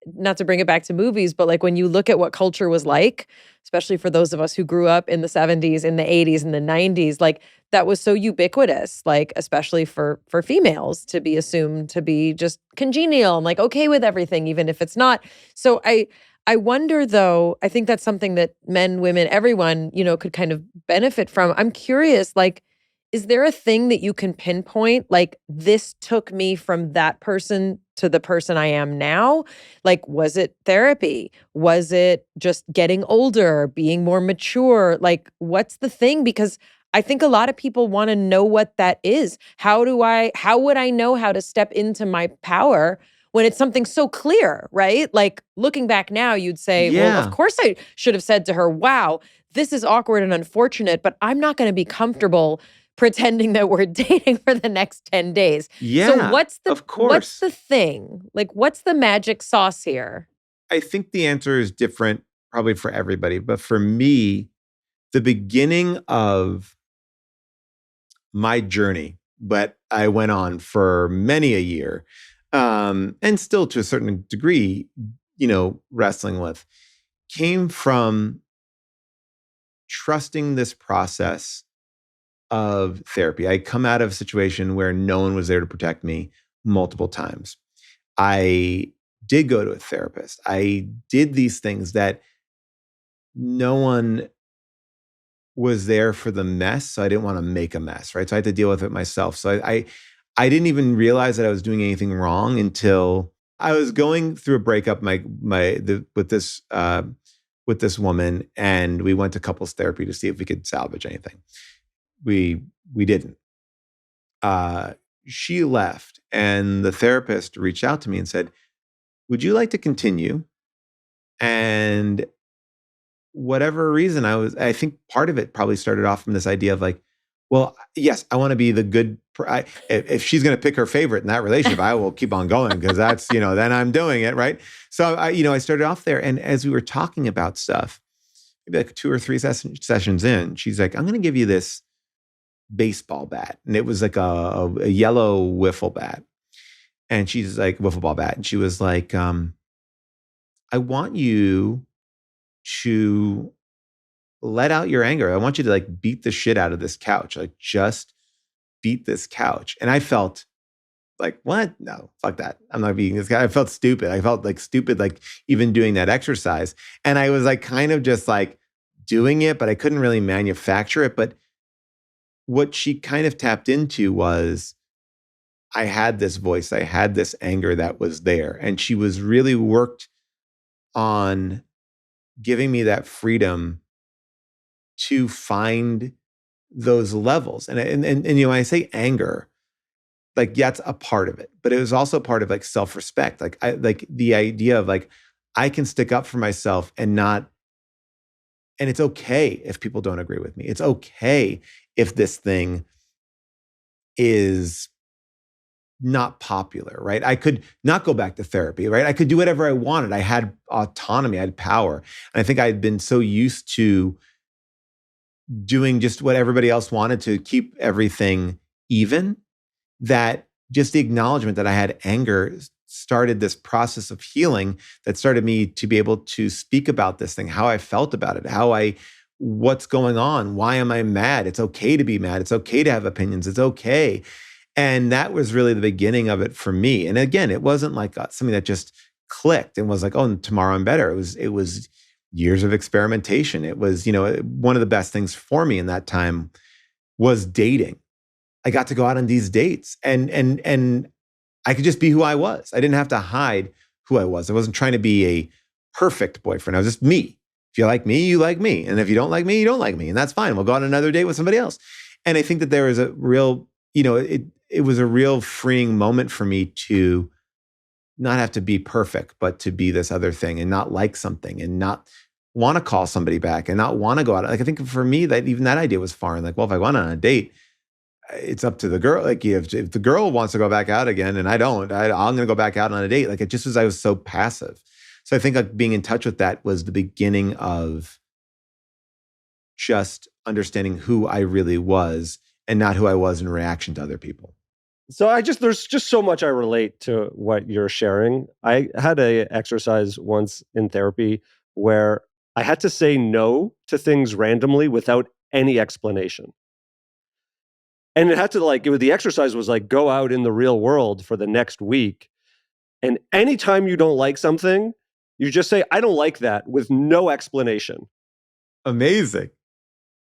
not to bring it back to movies, but like when you look at what culture was like, especially for those of us who grew up in the 70s, in the 80s, and the 90s, like that was so ubiquitous, like especially for females to be assumed to be just congenial and like okay with everything, even if it's not. So I wonder though, I think that's something that men, women, everyone, could kind of benefit from. I'm curious, like, is there a thing that you can pinpoint? Like, this took me from that person to the person I am now? Like, was it therapy? Was it just getting older, being more mature? Like, what's the thing? Because I think a lot of people want to know what that is. How would I know how to step into my power when it's something so clear, right? Like looking back now, you'd say, well, of course I should have said to her, wow, this is awkward and unfortunate, but I'm not going to be comfortable pretending that we're dating for the next 10 days. Yeah, so what's the thing? Like, what's the magic sauce here? I think the answer is different probably for everybody. But for me, the beginning of my journey, but I went on for many a year, and still to a certain degree, wrestling with, came from trusting this process of therapy. I come out of a situation where no one was there to protect me multiple times. I did go to a therapist. I did these things that no one was there for the mess. So I didn't want to make a mess, right? So I had to deal with it myself. So I didn't even realize that I was doing anything wrong until I was going through a breakup with this woman, and we went to couples therapy to see if we could salvage anything. We didn't. She left, and the therapist reached out to me and said, would you like to continue? And whatever reason, I think part of it probably started off from this idea of like, well, yes, I want to be the good. If she's going to pick her favorite in that relationship, I will keep on going, because that's, then I'm doing it, right? So I started off there, and as we were talking about stuff, maybe like 2 or 3 sessions in, she's like, I'm going to give you this baseball bat, and it was like a yellow wiffle bat, and she's like, wiffle ball bat, and she was like, I want you to let out your anger. I want you to like beat the shit out of this couch. Like just beat this couch. And I felt Like, what? No, fuck that. I'm not being this guy. I felt stupid. I felt like stupid, like even doing that exercise. And I was like kind of just like doing it, but I couldn't really manufacture it. But what she kind of tapped into was I had this voice, I had this anger that was there. And she was really worked on giving me that freedom to find those levels. And you know, when I say anger, like, yeah, it's a part of it, but it was also part of like self-respect. Like like the idea of like, I can stick up for myself and it's okay if people don't agree with me. It's okay if this thing is not popular, right? I could not go back to therapy, right? I could do whatever I wanted. I had autonomy, I had power. And I think I had been so used to doing just what everybody else wanted to keep everything even, that just the acknowledgement that I had anger started this process of healing that started me to be able to speak about this thing, how I felt about it, what's going on, why am I mad? It's okay to be mad. It's okay to have opinions. It's okay. And that was really the beginning of it for me. And again, it wasn't like something that just clicked and was like, oh, tomorrow I'm better. It was years of experimentation. It was, you know, one of the best things for me in that time was dating. I got to go out on these dates and I could just be who I was. I didn't have to hide who I was. I wasn't trying to be a perfect boyfriend. I was just me. If you like me, you like me. And if you don't like me, you don't like me. And that's fine. We'll go on another date with somebody else. And I think that there was a real, you know, it was a real freeing moment for me to not have to be perfect, but to be this other thing and not like something and not want to call somebody back and not want to go out. Like, I think for me that even that idea was foreign. Like, well, if I went on a date, it's up to the girl. Like, if the girl wants to go back out again and I don't, I'm going to go back out on a date. Like, it just was, I was so passive. So I think like being in touch with that was the beginning of just understanding who I really was and not who I was in reaction to other people. So there's just so much I relate to what you're sharing. I had a exercise once in therapy where I had to say no to things randomly without any explanation. And it had to the exercise was like, go out in the real world for the next week. And anytime you don't like something, you just say, I don't like that, with no explanation. Amazing.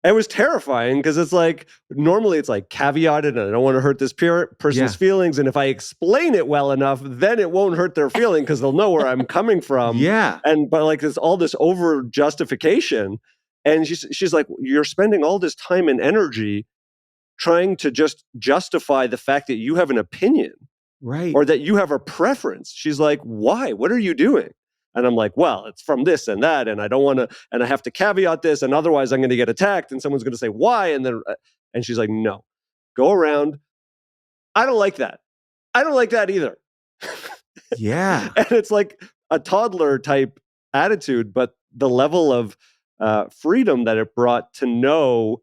It was terrifying because it's like, normally it's like caveated and I don't want to hurt this person's feelings. And if I explain it well enough, then it won't hurt their feeling because they'll know where I'm coming from. Yeah. But like there's all this over justification. And she's like, you're spending all this time and energy trying to just justify the fact that you have an opinion. Right. Or that you have a preference. She's like, why? What are you doing? And I'm like, well, it's from this and that, and I don't want to, and I have to caveat this, and otherwise I'm going to get attacked, and someone's going to say, why? And she's like, no, go around. I don't like that. I don't like that either. Yeah. And it's like a toddler type attitude, but the level of freedom that it brought to know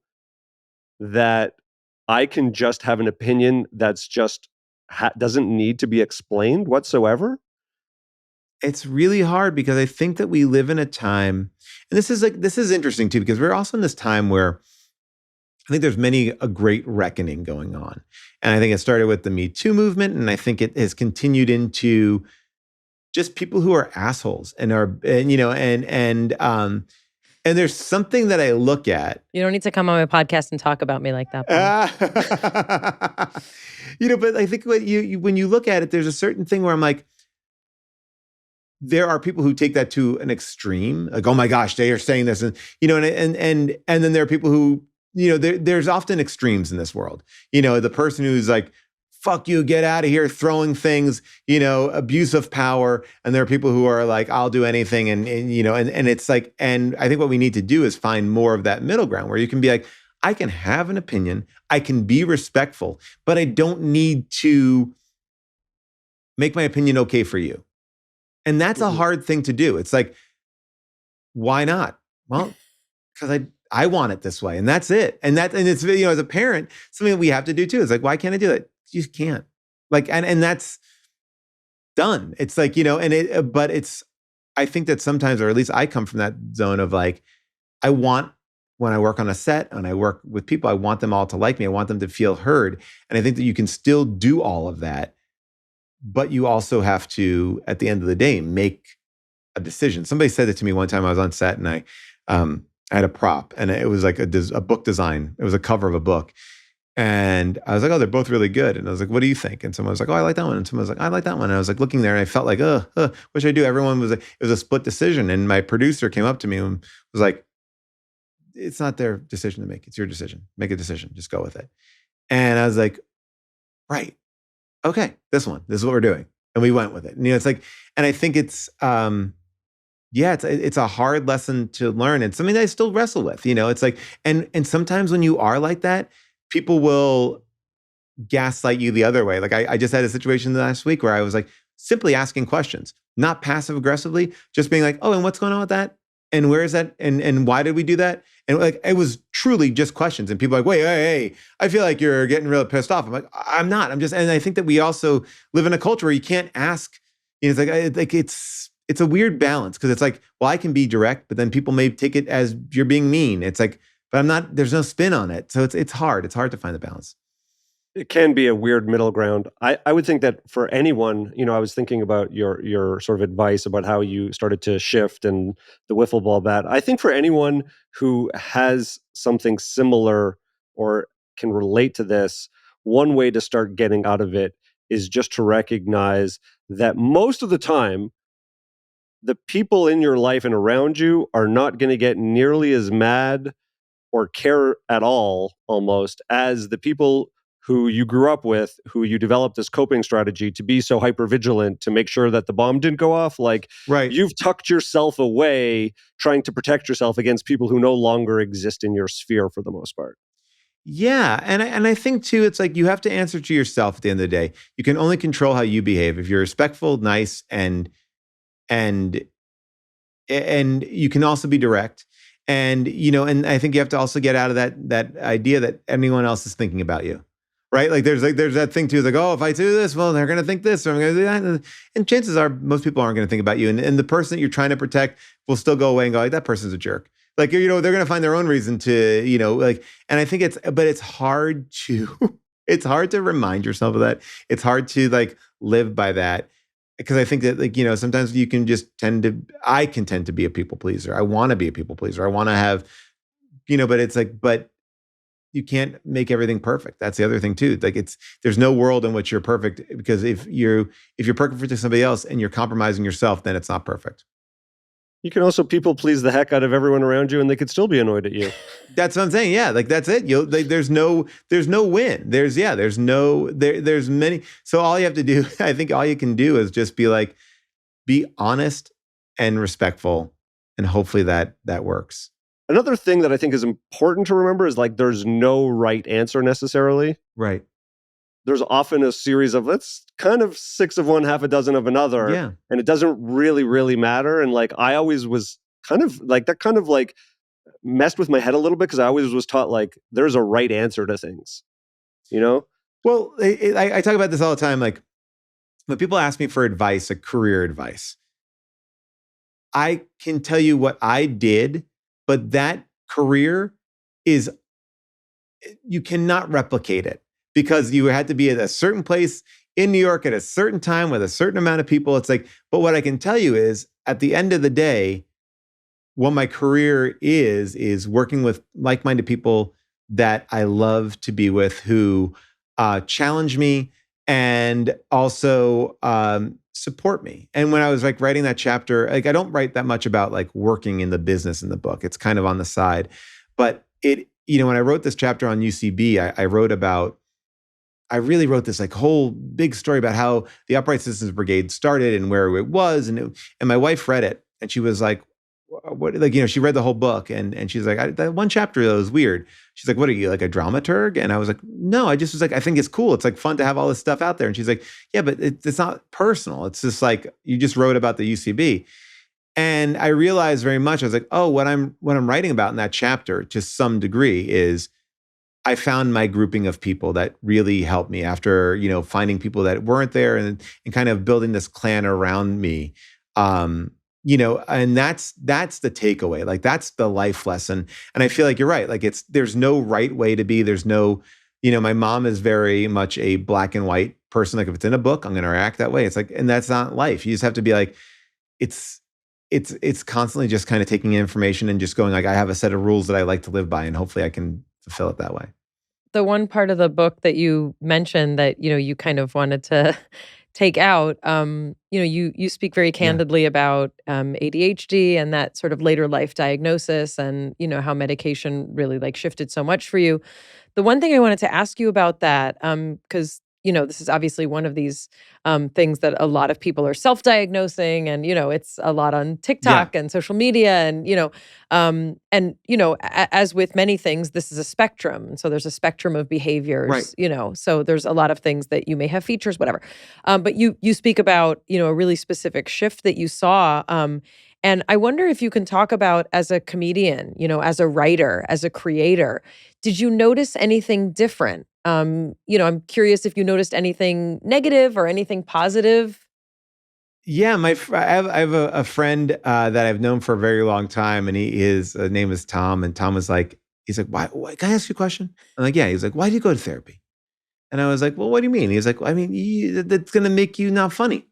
that I can just have an opinion that's just doesn't need to be explained whatsoever. It's really hard because I think that we live in a time, and this is interesting too, because we're also in this time where I think there's a great reckoning going on. And I think it started with the Me Too movement, and I think it has continued into just people who are assholes and there's something that I look at. You don't need to come on my podcast and talk about me like that. But I think when you look at it, there's a certain thing where I'm like, there are people who take that to an extreme, like, oh my gosh, they are saying this, and then there are people who, there's often extremes in this world. The person who's like, fuck you, get out of here, throwing things, abuse of power, and there are people who are like, I'll do anything, and it's like, and I think what we need to do is find more of that middle ground where you can be like, I can have an opinion, I can be respectful, but I don't need to make my opinion okay for you. And that's a hard thing to do. It's like, why not? Well, because I want it this way, and that's it. And it's, as a parent, something that we have to do too. It's like, why can't I do that? You just can't. Like, and that's done. It's like, but it's, I think that sometimes, or at least I come from that zone of like, I want, when I work on a set and I work with people, I want them all to like me. I want them to feel heard. And I think that you can still do all of that but you also have to, at the end of the day, make a decision. Somebody said it to me one time. I was on set and I had a prop, and it was like a book design. It was a cover of a book. And I was like, oh, they're both really good. And I was like, what do you think? And someone was like, oh, I like that one. And someone was like, I like that one. And I was like looking there and I felt like, what should I do? Everyone was like, it was a split decision. And my producer came up to me and was like, it's not their decision to make. It's your decision. Make a decision. Just go with it. And I was like, right. Okay. This one. This is what we're doing. And we went with it. And, it's like, and I think it's a hard lesson to learn. And something that I still wrestle with, it's like, and sometimes when you are like that, people will gaslight you the other way. Like I just had a situation last week where I was like simply asking questions, not passive aggressively, just being like, oh, and what's going on with that? And where is that? And why did we do that? And like, it was truly just questions. And people are like, wait, hey, I feel like you're getting really pissed off. I'm like, I'm not. I'm just, and I think that we also live in a culture where you can't ask, it's like it's a weird balance, because it's like, well, I can be direct, but then people may take it as you're being mean. It's like, but I'm not, there's no spin on it. So it's hard. It's hard to find the balance. It can be a weird middle ground. I would think that for anyone, I was thinking about your sort of advice about how you started to shift and the wiffle ball bat. I think for anyone who has something similar or can relate to this, one way to start getting out of it is just to recognize that most of the time, the people in your life and around you are not going to get nearly as mad or care at all, almost, as the people who you grew up with, who you developed this coping strategy to be so hypervigilant to make sure that the bomb didn't go off. Like, right. You've tucked yourself away trying to protect yourself against people who no longer exist in your sphere for the most part. Yeah. And I think too, it's like you have to answer to yourself at the end of the day. You can only control how you behave. If you're respectful, nice, and you can also be direct. And, and I think you have to also get out of that idea that anyone else is thinking about you, right? Like there's that thing too, it's like, oh, if I do this, well, they're going to think this, or I'm going to do that. And chances are most people aren't going to think about you. And the person that you're trying to protect will still go away and go, like, that person's a jerk. Like, they're going to find their own reason to, and I think it's hard it's hard to remind yourself of that. It's hard to live by that. Because I think that, sometimes you can just I can tend to be a people pleaser. I want to be a people pleaser. I want to have, but it's like, but you can't make everything perfect. That's the other thing too. Like there's no world in which you're perfect, because if you're perfect for somebody else and you're compromising yourself, then it's not perfect. You can also people please the heck out of everyone around you, and they could still be annoyed at you. That's what I'm saying. Yeah, that's it. There's no win. There's many. So all you have to do, I think, all you can do is just be honest and respectful, and hopefully that works. Another thing that I think is important to remember is there's no right answer necessarily. Right. There's often a series of, let's kind of 6 of one, half a dozen of another. Yeah. And it doesn't really, really matter. And I always was kind of that messed with my head a little bit, because I always was taught there's a right answer to things, Well, I talk about this all the time. Like when people ask me for advice, career advice, I can tell you what I did, but that career you cannot replicate it. Because you had to be at a certain place in New York at a certain time with a certain amount of people. It's like, but what I can tell you is, at the end of the day, what my career is working with like-minded people that I love to be with, who challenge me and also support me. And when I was writing that chapter, I don't write that much about working in the business in the book. It's kind of on the side. But when I wrote this chapter on UCB, I really wrote this whole big story about how the Upright Citizens Brigade started and where it was. And my wife read it, and she was like, what, she read the whole book, and she's like, that one chapter that was weird. She's like, what are you, a dramaturg? And I was like, no, I just was I think it's cool. It's fun to have all this stuff out there. And she's like, yeah, but it's not personal. It's just you just wrote about the UCB. And I realized very much, I was like, oh, what I'm writing about in that chapter, to some degree, is I found my grouping of people that really helped me after, finding people that weren't there and kind of building this clan around me. And that's the takeaway. That's the life lesson. And I feel like you're right. There's no right way to be. There's no, my mom is very much a black and white person. Like if it's in a book, I'm going to react that way. It's like, and that's not life. You just have to be like, it's constantly just kind of taking information and just going like, I have a set of rules that I like to live by, and hopefully I can fulfill it that way. The one part of the book that you mentioned that, you kind of wanted to take out, you speak very candidly about ADHD and that sort of later life diagnosis and, how medication really like shifted so much for you. The one thing I wanted to ask you about that, because this is obviously one of these things that a lot of people are self-diagnosing, and it's a lot on TikTok and social media, and as with many things, this is a spectrum. So there's a spectrum of behaviors, Right. So there's a lot of things that you may have features, whatever. But you speak about a really specific shift that you saw. And I wonder if you can talk about, as a comedian, as a writer, as a creator, did you notice anything different? I'm curious if you noticed anything negative or anything positive. Yeah, I have a friend that I've known for a very long time, and his name is Tom. And Tom was like, he's like, why? Can I ask you a question? I'm like, yeah. He's like, why do you go to therapy? And I was like, well, what do you mean? He's like, well, I mean, that's going to make you not funny.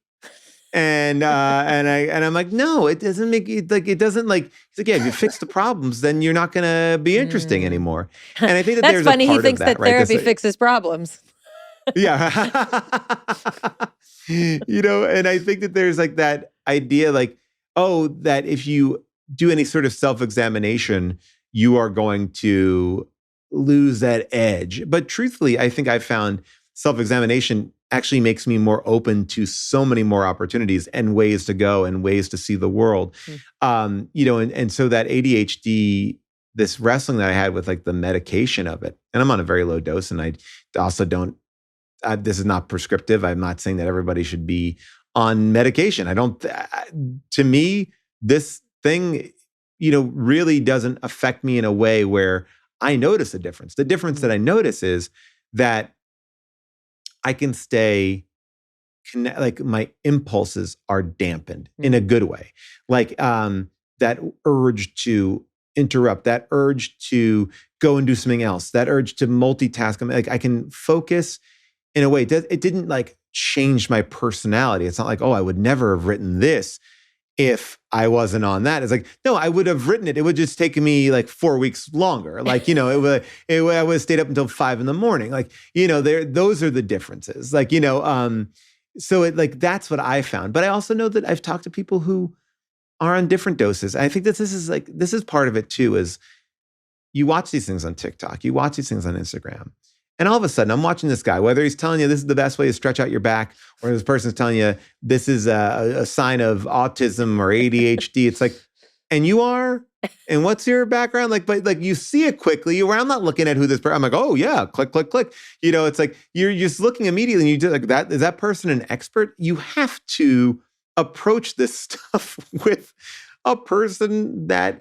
And I'm like, no, it doesn't make you like, it doesn't like, he's like, yeah, if you fix the problems, then you're not going to be interesting anymore. And I think that That's there's funny. a part He thinks of that, that therapy right? fixes problems. Yeah. And I think that there's like that idea, like, oh, that if you do any sort of self-examination, you are going to lose that edge. But truthfully, I think I found self-examination actually makes me more open to so many more opportunities and ways to go and ways to see the world. And so that ADHD, this wrestling that I had with like the medication of it, and I'm on a very low dose, and I also don't, this is not prescriptive. I'm not saying that everybody should be on medication. I don't, to me, this thing, really doesn't affect me in a way where I notice a difference. The difference that I notice is that I can stay like my impulses are dampened in a good way. Like that urge to interrupt, that urge to go and do something else, that urge to multitask. Like I can focus in a way. It didn't like change my personality. It's not like, oh, I would never have written this if I wasn't on that. It's like, no, I would have written it. It would just take me like 4 weeks longer. Like, I would have stayed up until 5 a.m. Like, those are the differences. Like, so it like, that's what I found. But I also know that I've talked to people who are on different doses. I think that this is part of it too, is you watch these things on TikTok, you watch these things on Instagram. And all of a sudden, I'm watching this guy, whether he's telling you this is the best way to stretch out your back, or this person's telling you this is a sign of autism or ADHD. It's like, and you are? And what's your background? Like, but like you see it quickly, where I'm not looking at who this person, I'm like, oh yeah, click, click, click. It's like, you're just looking immediately and you do like that. Is that person an expert? You have to approach this stuff with a person that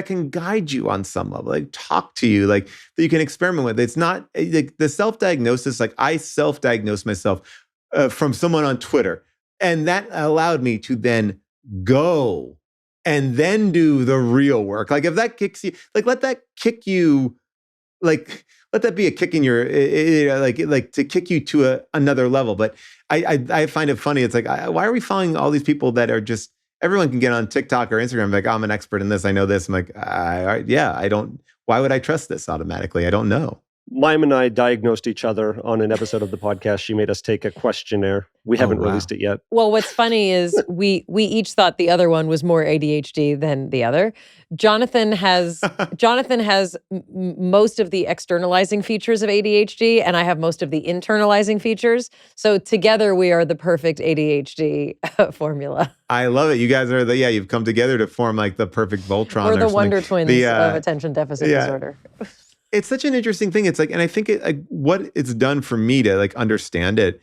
can guide you on some level, like talk to you, like that you can experiment with. It's not like the self-diagnosis. Like I self-diagnosed myself from someone on Twitter, and that allowed me to then go and then do the real work. Like if that kicks you, like let that kick you, like let that be a kick in your, like to kick you to another level. But I find it funny. It's like, why are we following all these people that are just, everyone can get on TikTok or Instagram, like, I'm an expert in this, I know this. I'm like, I don't, why would I trust this automatically? I don't know. Mayim and I diagnosed each other on an episode of the podcast. She made us take a questionnaire. We haven't released it yet. Well, what's funny is we each thought the other one was more ADHD than the other. Jonathan has most of the externalizing features of ADHD, and I have most of the internalizing features. So together we are the perfect ADHD formula. I love it. You guys are you've come together to form like the perfect Voltron. We're the or Wonder Twins of attention deficit disorder. It's such an interesting thing. It's like, and I think what it's done for me to like understand it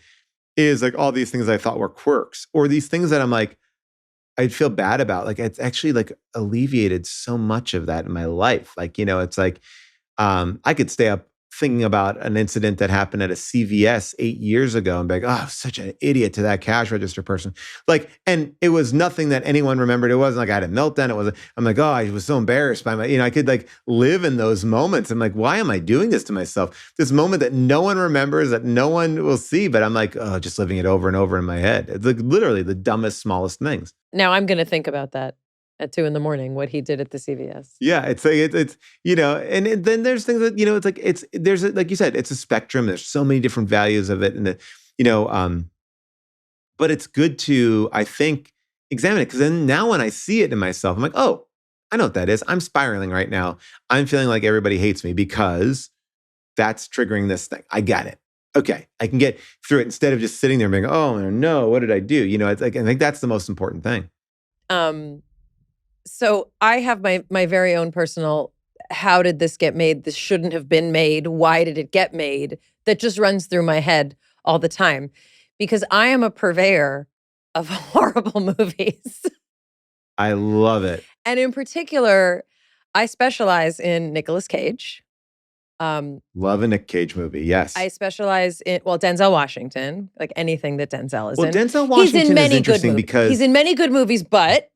is like all these things I thought were quirks, or these things that I'm like, I'd feel bad about. Like it's actually like alleviated so much of that in my life. Like, it's like, I could stay up thinking about an incident that happened at a CVS 8 years ago and be like, oh, I was such an idiot to that cash register person. Like, and it was nothing that anyone remembered. It wasn't like I had a meltdown. It wasn't, I'm like, oh, I was so embarrassed by my, I could like live in those moments. I'm like, why am I doing this to myself? This moment that no one remembers, that no one will see, but I'm like, oh, just living it over and over in my head. It's like literally the dumbest, smallest things. Now I'm going to think about that at 2 a.m, what he did at the CVS. Yeah, it's like it's and then there's things that it's like there's like you said, it's a spectrum. There's so many different values of it, and but it's good to, I think, examine it, because then now when I see it in myself, I'm like, oh, I know what that is. I'm spiraling right now. I'm feeling like everybody hates me because that's triggering this thing. I got it. Okay, I can get through it instead of just sitting there and being, oh no, what did I do? It's like, I think that's the most important thing. So I have my very own personal, how did this get made? This shouldn't have been made. Why did it get made? That just runs through my head all the time, because I am a purveyor of horrible movies. I love it. And in particular, I specialize in Nicolas Cage. Love a Nick Cage movie, yes. I specialize in, Denzel Washington, like anything that Denzel is in. Denzel Washington is interesting because he's in many good movies, but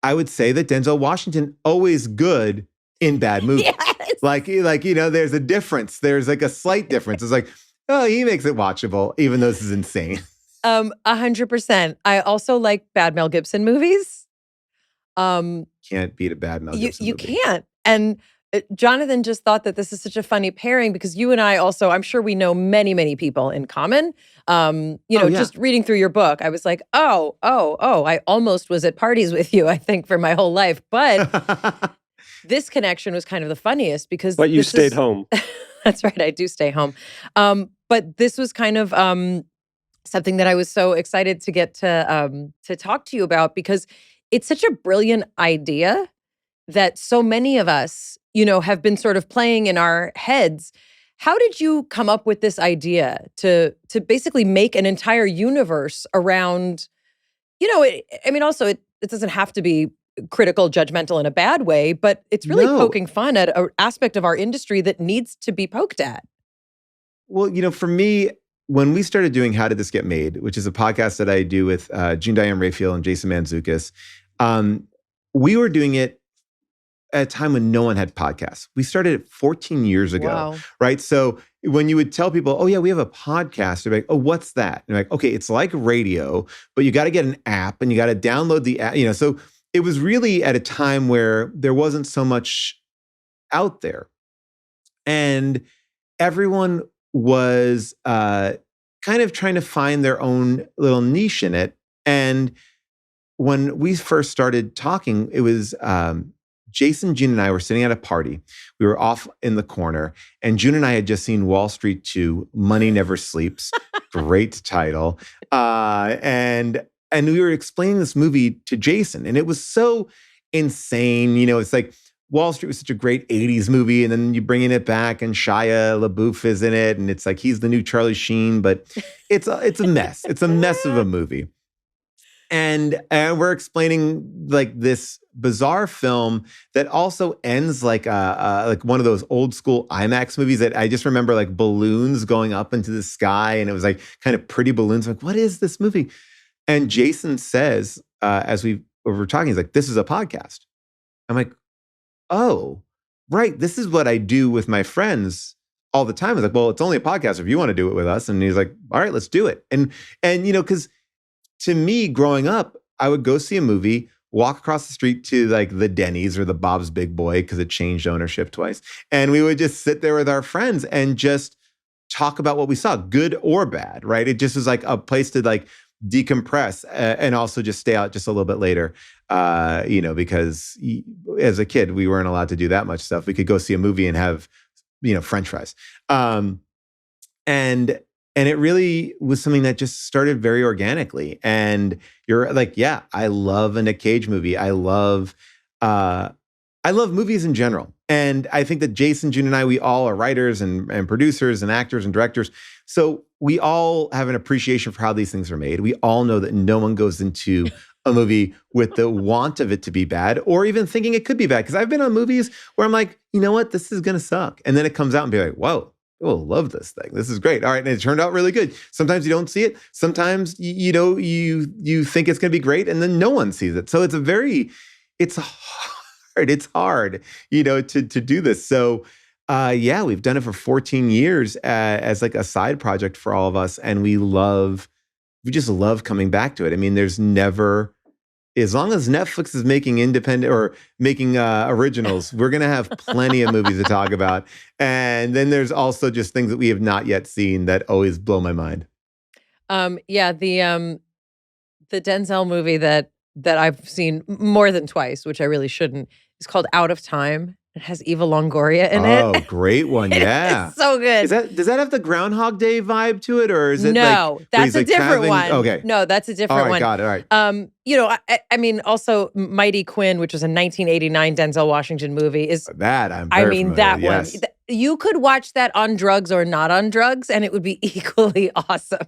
I would say that Denzel Washington always good in bad movies. Yes. Like there's a difference. There's like a slight difference. It's like, oh, he makes it watchable, even though this is insane. 100%. I also like bad Mel Gibson movies. Can't beat a bad Mel Gibson you movie. can't. And Jonathan just thought that this is such a funny pairing because you and I also, I'm sure we know many, many people in common. Just reading through your book, I was like, oh, I almost was at parties with you, I think, for my whole life. But this connection was kind of the funniest because— But you stayed home. That's right, I do stay home. But this was kind of something that I was so excited to get to talk to you about, because it's such a brilliant idea that so many of us, have been sort of playing in our heads. How did you come up with this idea to basically make an entire universe around, it doesn't have to be critical, judgmental in a bad way, but it's really poking fun at an aspect of our industry that needs to be poked at. Well, for me, when we started doing How Did This Get Made, which is a podcast that I do with June Diane Raphael and Jason Mantzoukas, we were doing it at a time when no one had podcasts. We started it 14 years ago, wow. Right? So when you would tell people, oh yeah, we have a podcast, they're like, oh, what's that? And they're like, okay, it's like radio, but you got to get an app and you got to download the app, so it was really at a time where there wasn't so much out there. And everyone was kind of trying to find their own little niche in it. And when we first started talking, it was Jason, June, and I were sitting at a party. We were off in the corner, and June and I had just seen Wall Street 2, Money Never Sleeps. Great title. And we were explaining this movie to Jason, and it was so insane. It's like Wall Street was such a great 80s movie, and then you bringing it back, and Shia LaBeouf is in it, and it's like he's the new Charlie Sheen, but it's a mess. It's a mess of a movie. And we're explaining like this bizarre film that also ends like one of those old school IMAX movies that I just remember, like balloons going up into the sky, and it was like kind of pretty balloons. I'm like, what is this movie? And Jason says, as we were talking, he's like, this is a podcast. I'm like, oh, right. This is what I do with my friends all the time. I was like, well, it's only a podcast if you want to do it with us. And he's like, all right, let's do it. And because to me, growing up, I would go see a movie, walk across the street to like the Denny's or the Bob's Big Boy, because it changed ownership twice. And we would just sit there with our friends and just talk about what we saw, good or bad, right? It just was like a place to like decompress and also just stay out just a little bit later, because as a kid, we weren't allowed to do that much stuff. We could go see a movie and have, French fries. And it really was something that just started very organically. And you're like, yeah, I love a Nick Cage movie. I love movies in general. And I think that Jason, June, and I, we all are writers and producers and actors and directors. So we all have an appreciation for how these things are made. We all know that no one goes into a movie with the want of it to be bad or even thinking it could be bad. Because I've been on movies where I'm like, you know what, this is going to suck. And then it comes out and be like, whoa, people love this thing. This is great. All right. And it turned out really good. Sometimes you don't see it. Sometimes, you know, you think it's going to be great and then no one sees it. So it's hard. It's hard, you know, to do this. So yeah, we've done it for 14 years as like a side project for all of us. And we just love coming back to it. I mean, there's never, as long as Netflix is making independent or making originals, we're going to have plenty of movies to talk about. And then there's also just things that we have not yet seen that always blow my mind. Yeah, the Denzel movie that I've seen more than twice, which I really shouldn't, is called Out of Time. It has Eva Longoria in it. Oh, great one. Yeah. It's so good. Does that have the Groundhog Day vibe to it? Or is it no, like, that's a different one. Okay. No, that's a different one. Got it. All right. You know, I mean, also Mighty Quinn, which was a 1989 Denzel Washington movie, is that I'm very familiar that with, one. yes. You could watch that on drugs or not on drugs, and it would be equally awesome.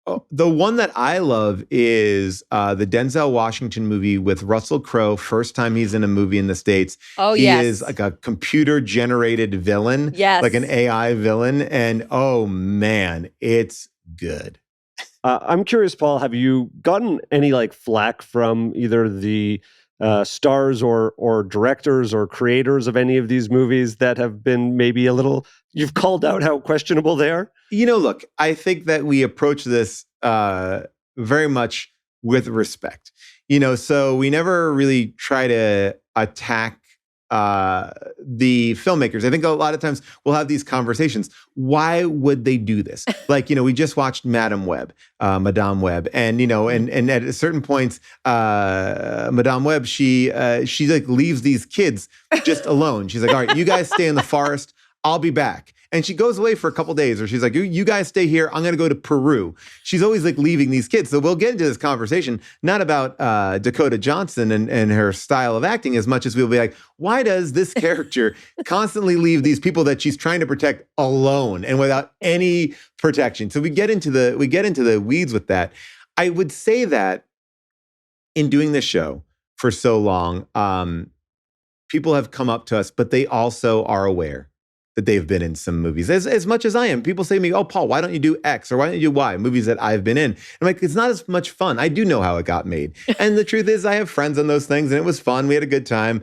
Oh, the one that I love is the Denzel Washington movie with Russell Crowe. First time he's in a movie in the States. Oh, he yes. is like a computer-generated villain. Yes. Like an AI villain. And oh, man, it's good. I'm curious, Paul, have you gotten any like flack from either the stars or directors or creators of any of these movies that have been maybe a little, you've called out how questionable they are? You know, look, I think that we approach this very much with respect. You know, so we never really try to attack the filmmakers. I think a lot of times we'll have these conversations. Why would they do this? Like, you know, we just watched Madame Web, and you know, and at certain points, Madame Web, she like leaves these kids just alone. She's like, all right, you guys stay in the forest. I'll be back. And she goes away for a couple days, or she's like, you guys stay here. I'm going to go to Peru. She's always like leaving these kids. So we'll get into this conversation, not about Dakota Johnson and her style of acting as much as we'll be like, why does this character constantly leave these people that she's trying to protect alone and without any protection? So we get into the weeds with that. I would say that in doing this show for so long, people have come up to us, but they also are aware that they've been in some movies, as much as I am. People say to me, oh, Paul, why don't you do X or why don't you do Y, movies that I've been in? I'm like, it's not as much fun. I do know how it got made. And the truth is I have friends on those things and it was fun. We had a good time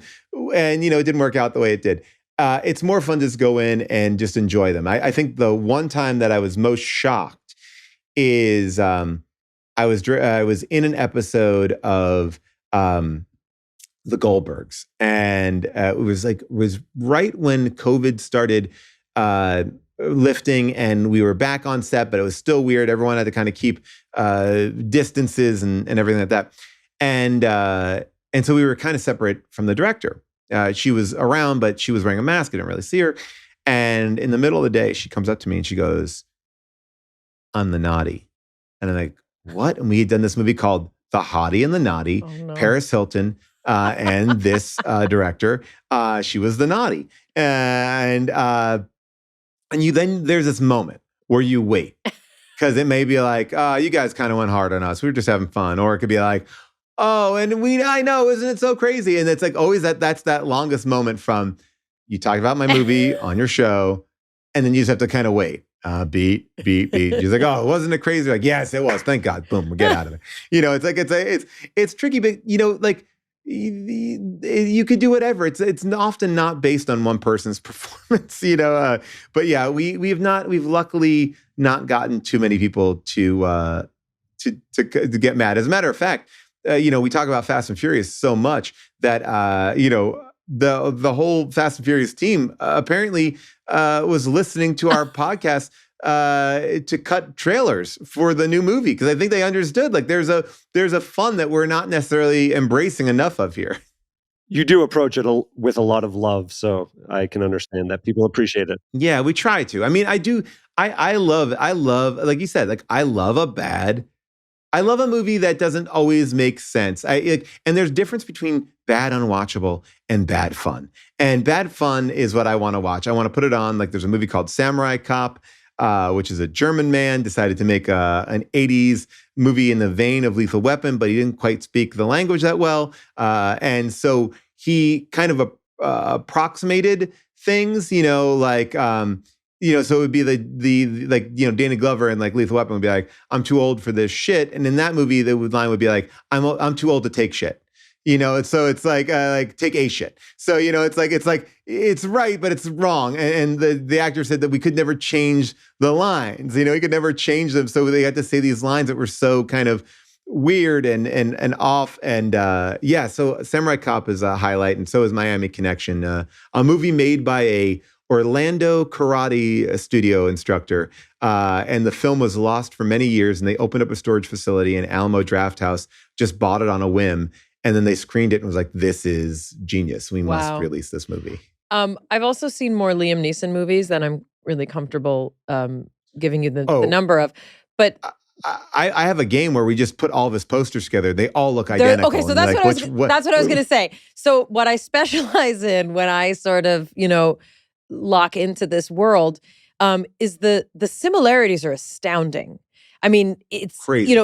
and, you know, it didn't work out the way it did. It's more fun to just go in and just enjoy them. I think the one time that I was most shocked is I was in an episode of The Goldbergs, and it was right when COVID started lifting, and we were back on set, but it was still weird. Everyone had to kind of keep distances and everything like that, and so we were kind of separate from the director. She was around, but she was wearing a mask. I didn't really see her. And in the middle of the day, she comes up to me and she goes, "I'm the naughty," and I'm like, "What?" And we had done this movie called The Hottie and the Naughty. Oh, no. Paris Hilton. And this director, she was the naughty, and then there's this moment where you wait because it may be like, you guys kind of went hard on us. We were just having fun, or it could be like, oh, and I know, isn't it so crazy? And it's like always that's that longest moment from you talked about my movie on your show, and then you just have to kind of wait. Beat. She's like, oh, wasn't it crazy? Like, yes, it was. Thank God. Boom, we'll get out of there. You know, it's like it's tricky, but you know, like. You could do whatever. It's often not based on one person's performance, you know. But yeah, we've luckily not gotten too many people to get mad. As a matter of fact, you know, we talk about Fast and Furious so much that you know, the whole Fast and Furious team apparently was listening to our podcast to cut trailers for the new movie, because I think they understood like there's a fun that we're not necessarily embracing enough of here. You do approach it with a lot of love, so I can understand that people appreciate it. Yeah, we try to. I mean, I do. I love, like you said, like I love a movie that doesn't always make sense. And there's difference between bad unwatchable and bad fun. And bad fun is what I want to watch. I want to put it on. Like there's a movie called Samurai Cop. which is a German man, decided to make an 80s movie in the vein of Lethal Weapon, but he didn't quite speak the language that well. And so he kind of approximated things, like, so it would be the like, Danny Glover and like Lethal Weapon would be like, I'm too old for this shit. And in that movie, the line would be like, I'm too old to take shit. And so it's like take a shit. So, it's right, but it's wrong. And the actor said that we could never change the lines, he could never change them. So they had to say these lines that were so kind of weird and off. And so Samurai Cop is a highlight. And so is Miami Connection, a movie made by a Orlando karate studio instructor. And the film was lost for many years, and they opened up a storage facility, and Alamo Drafthouse just bought it on a whim. And then they screened it and was like, this is genius. We must release this movie. I've also seen more Liam Neeson movies than I'm really comfortable giving you the number of. But I have a game where we just put all of his posters together. They all look identical. Okay, so that's what I was going to say. So what I specialize in when I sort of, lock into this world is the similarities are astounding. I mean, it's crazy. I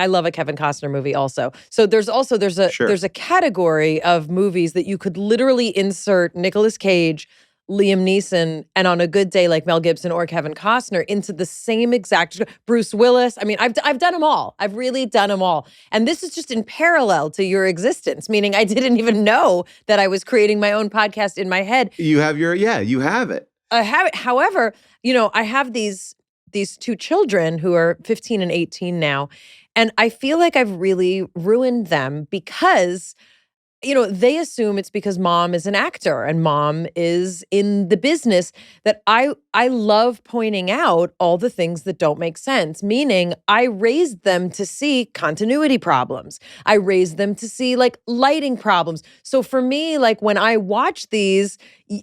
love a Kevin Costner movie also. So there's a category of movies that you could literally insert Nicolas Cage, Liam Neeson, and on a good day like Mel Gibson or Kevin Costner into the same exact Bruce Willis. I mean, I've done them all. I've really done them all. And this is just in parallel to your existence, meaning I didn't even know that I was creating my own podcast in my head. You have you have it. I have it. However, I have these two children who are 15 and 18 now. And I feel like I've really ruined them because, they assume it's because mom is an actor and mom is in the business, that I love pointing out all the things that don't make sense, meaning I raised them to see continuity problems. I raised them to see like lighting problems. So for me, like when I watch these,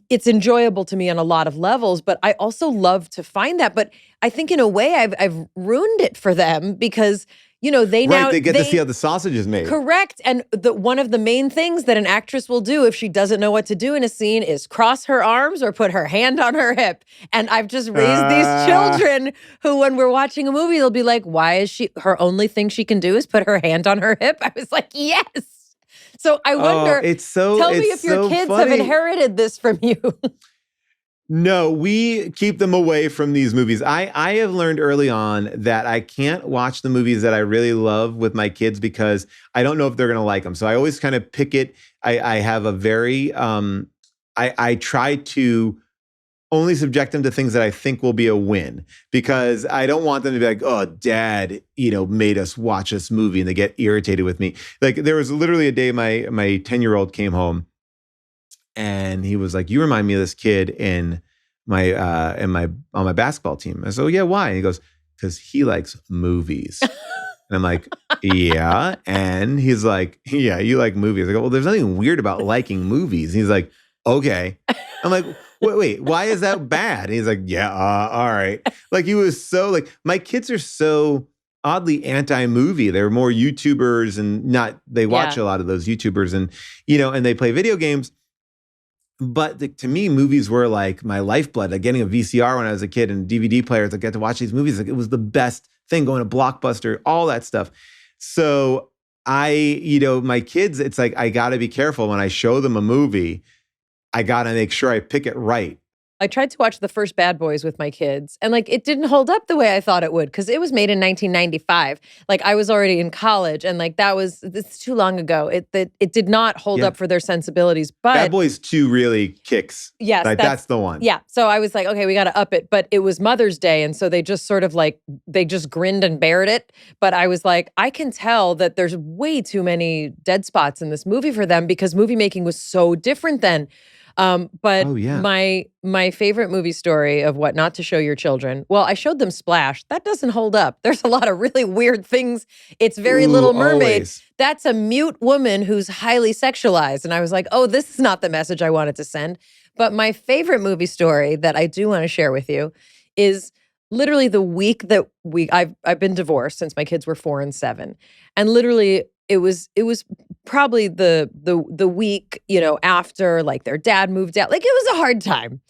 it's enjoyable to me on a lot of levels, but I also love to find that. But I think in a way I've ruined it for them because they get to see how the sausage is made. Correct. And one of the main things that an actress will do if she doesn't know what to do in a scene is cross her arms or put her hand on her hip. And I've just raised these children who, when we're watching a movie, they'll be like, why is her only thing she can do is put her hand on her hip? I was like, yes. So I wonder, tell me if your kids have inherited this from you. No, we keep them away from these movies. I have learned early on that I can't watch the movies that I really love with my kids because I don't know if they're going to like them. So I always kind of pick it. I have a very, I try to only subject them to things that I think will be a win because I don't want them to be like, oh, dad, made us watch this movie and they get irritated with me. Like there was literally a day my 10-year-old came home and he was like, you remind me of this kid on my basketball team. I said, oh yeah, why? And he goes, because he likes movies. And I'm like, yeah. And he's like, yeah, you like movies. I go, well, there's nothing weird about liking movies. And he's like, okay. I'm like, wait, why is that bad? And he's like, yeah, all right. Like he was so like, my kids are so oddly anti-movie. They're more YouTubers and they watch a lot of those YouTubers and, and they play video games. But to me, movies were like my lifeblood. Like getting a VCR when I was a kid and DVD players, I get to watch these movies. Like it was the best thing, going to Blockbuster, all that stuff. So my kids, it's like, I got to be careful when I show them a movie. I got to make sure I pick it right. I tried to watch the first Bad Boys with my kids, and like it didn't hold up the way I thought it would because it was made in 1995. Like I was already in college, and like it's too long ago. It did not hold up for their sensibilities. But Bad Boys 2 really kicks. Yes, like, that's the one. Yeah. So I was like, okay, we got to up it. But it was Mother's Day, and so they just sort of like they just grinned and bared it. But I was like, I can tell that there's way too many dead spots in this movie for them because movie making was so different then. But my favorite movie story of what not to show your children. Well, I showed them Splash. That doesn't hold up. There's a lot of really weird things. It's very Little Mermaid. Always. That's a mute woman who's highly sexualized. And I was like, oh, this is not the message I wanted to send. But my favorite movie story that I do want to share with you is literally the week that I've been divorced since my kids were 4 and 7. And literally it was probably the week, after like their dad moved out. Like it was a hard time.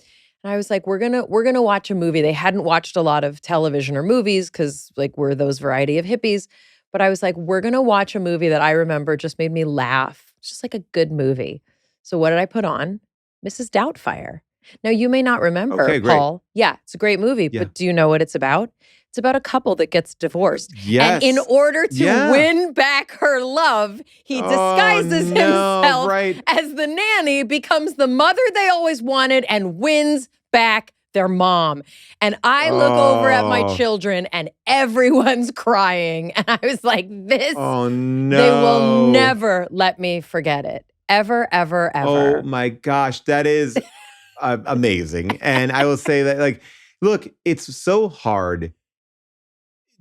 And I was like, we're gonna watch a movie. They hadn't watched a lot of television or movies because like we're those variety of hippies. But I was like, we're gonna watch a movie that I remember just made me laugh. It's just like a good movie. So what did I put on? Mrs. Doubtfire. Now you may not remember, Okay, great. Paul. Yeah, it's a great movie, Yeah. but do you know what it's about? It's about a couple that gets divorced. Yes. And in order to Yeah. win back her love, he disguises himself right. as the nanny, becomes the mother they always wanted, and wins back their mom. And I look over at my Oh. children and everyone's crying. And I was like, this, Oh no. they will never let me forget it. Ever, ever, ever. Oh my gosh, that is amazing. And I will say that, like, look, it's so hard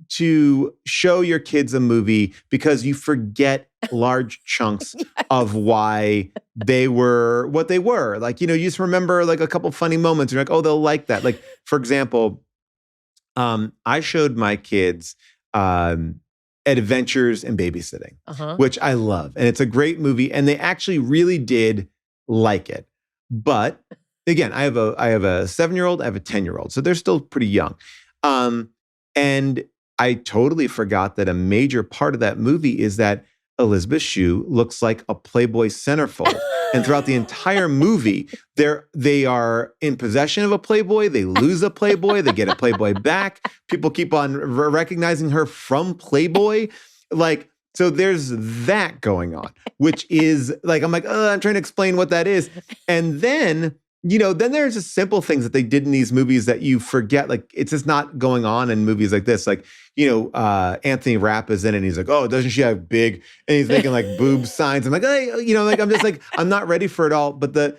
to show your kids a movie because you forget large chunks of why they were what they were. Like, you just remember like a couple funny moments. You're like, oh, they'll like that. Like, for example, I showed my kids Adventures in Babysitting, which I love. And it's a great movie. And they actually really did like it. But again, I have a 7-year-old, I have a 10-year-old. So they're still pretty young. And I totally forgot that a major part of that movie is that Elizabeth Shue looks like a Playboy centerfold. And throughout the entire movie, they are in possession of a Playboy. They lose a Playboy. They get a Playboy back. People keep on recognizing her from Playboy. Like, so there's that going on, which is like, I'm like, I'm trying to explain what that is. And then, then there's just simple things that they did in these movies that you forget. Like, it's just not going on in movies like this. Like, Anthony Rapp is in it and he's like, oh, doesn't she have big? And he's making like boob signs. I'm like, hey, I'm just like, I'm not ready for it all. But they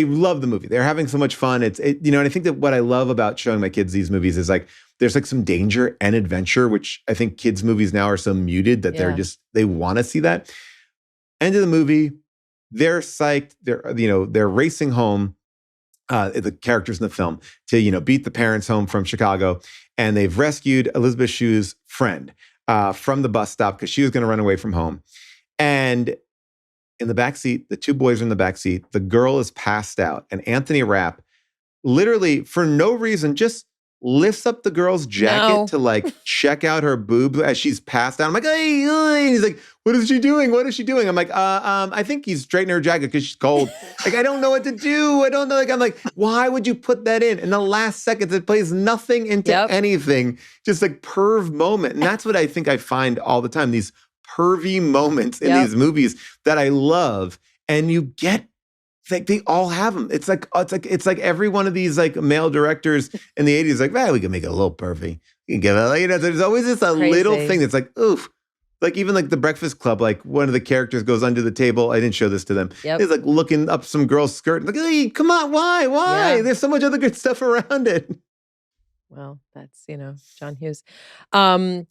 love the movie. They're having so much fun. And I think that what I love about showing my kids these movies is like, there's like some danger and adventure, which I think kids' movies now are so muted that they want to see that. End of the movie. They're psyched. They're racing home. The characters in the film to beat the parents home from Chicago, and they've rescued Elizabeth Shue's friend from the bus stop because she was going to run away from home. And in the backseat, the two boys are in the backseat. The girl is passed out, and Anthony Rapp, literally for no reason, just lifts up the girl's jacket to like check out her boobs as she's passed out. I'm like, hey, and he's like, what is she doing? What is she doing? I'm like, I think he's straightening her jacket because she's cold. Like, I don't know what to do. I don't know. Like, I'm like, why would you put that in? In the last seconds, it plays nothing into anything. Just like perv moment. And that's what I think I find all the time. These pervy moments in these movies that I love. And you get, like, they all have them. It's like every one of these like male directors in the 80s, like, we can make it a little pervy. You can give it, there's always just a little thing that's like, oof. Like even like the Breakfast Club, like one of the characters goes under the table. I didn't show this to them. He's like looking up some girl's skirt. Like, hey, come on, why? Yeah. There's so much other good stuff around it. Well, that's, John Hughes. One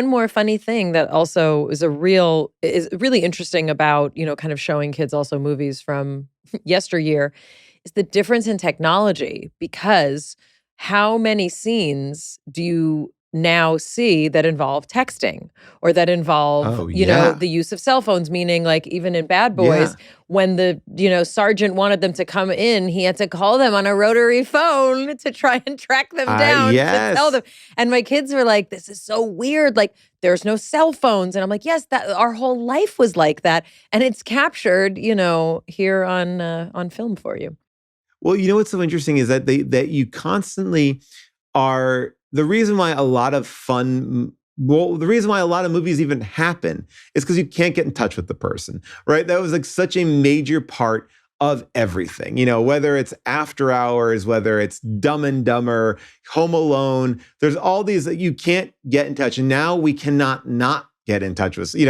more funny thing that also is really interesting about, kind of showing kids also movies from yesteryear is the difference in technology, because how many scenes do you now see that involve texting or that involve, the use of cell phones, meaning like even in Bad Boys, when the, sergeant wanted them to come in, he had to call them on a rotary phone to try and track them down to tell them. And my kids were like, this is so weird. Like there's no cell phones. And I'm like, yes, that our whole life was like that. And it's captured, here on film for you. Well, what's so interesting is that that you constantly are. The reason why a lot of movies even happen is because you can't get in touch with the person, right? That was like such a major part of everything, whether it's After Hours, whether it's Dumb and Dumber, Home Alone, there's all these that you can't get in touch. And now we cannot not get in touch with, and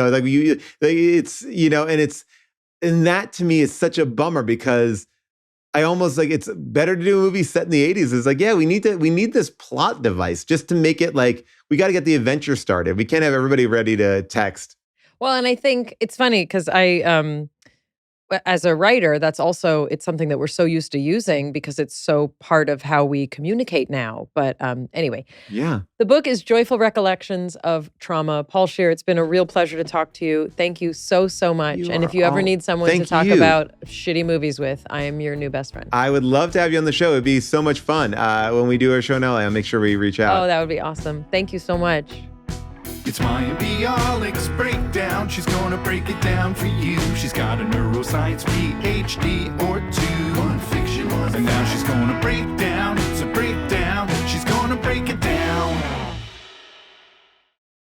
that to me is such a bummer because I almost like it's better to do a movie set in the 80s. It's like, we need this plot device just to make it like, we got to get the adventure started. We can't have everybody ready to text. Well, and I think it's funny because I as a writer, that's also, it's something that we're so used to using because it's so part of how we communicate now. But anyway, Yeah. the book is Joyful Recollections of Trauma. Paul Scheer, it's been a real pleasure to talk to you. Thank you so, so much. You And are if you ever all- need someone to Thank talk you. about shitty movies with, I am your new best friend. I would love to have you on the show. It'd be so much fun. When we do our show in LA, I'll make sure we reach out. Oh, that would be awesome. Thank you so much. It's Mayim Bialik's breakdown. She's gonna break it down for you. She's got a neuroscience PhD or two. One fiction, one and now she's gonna break down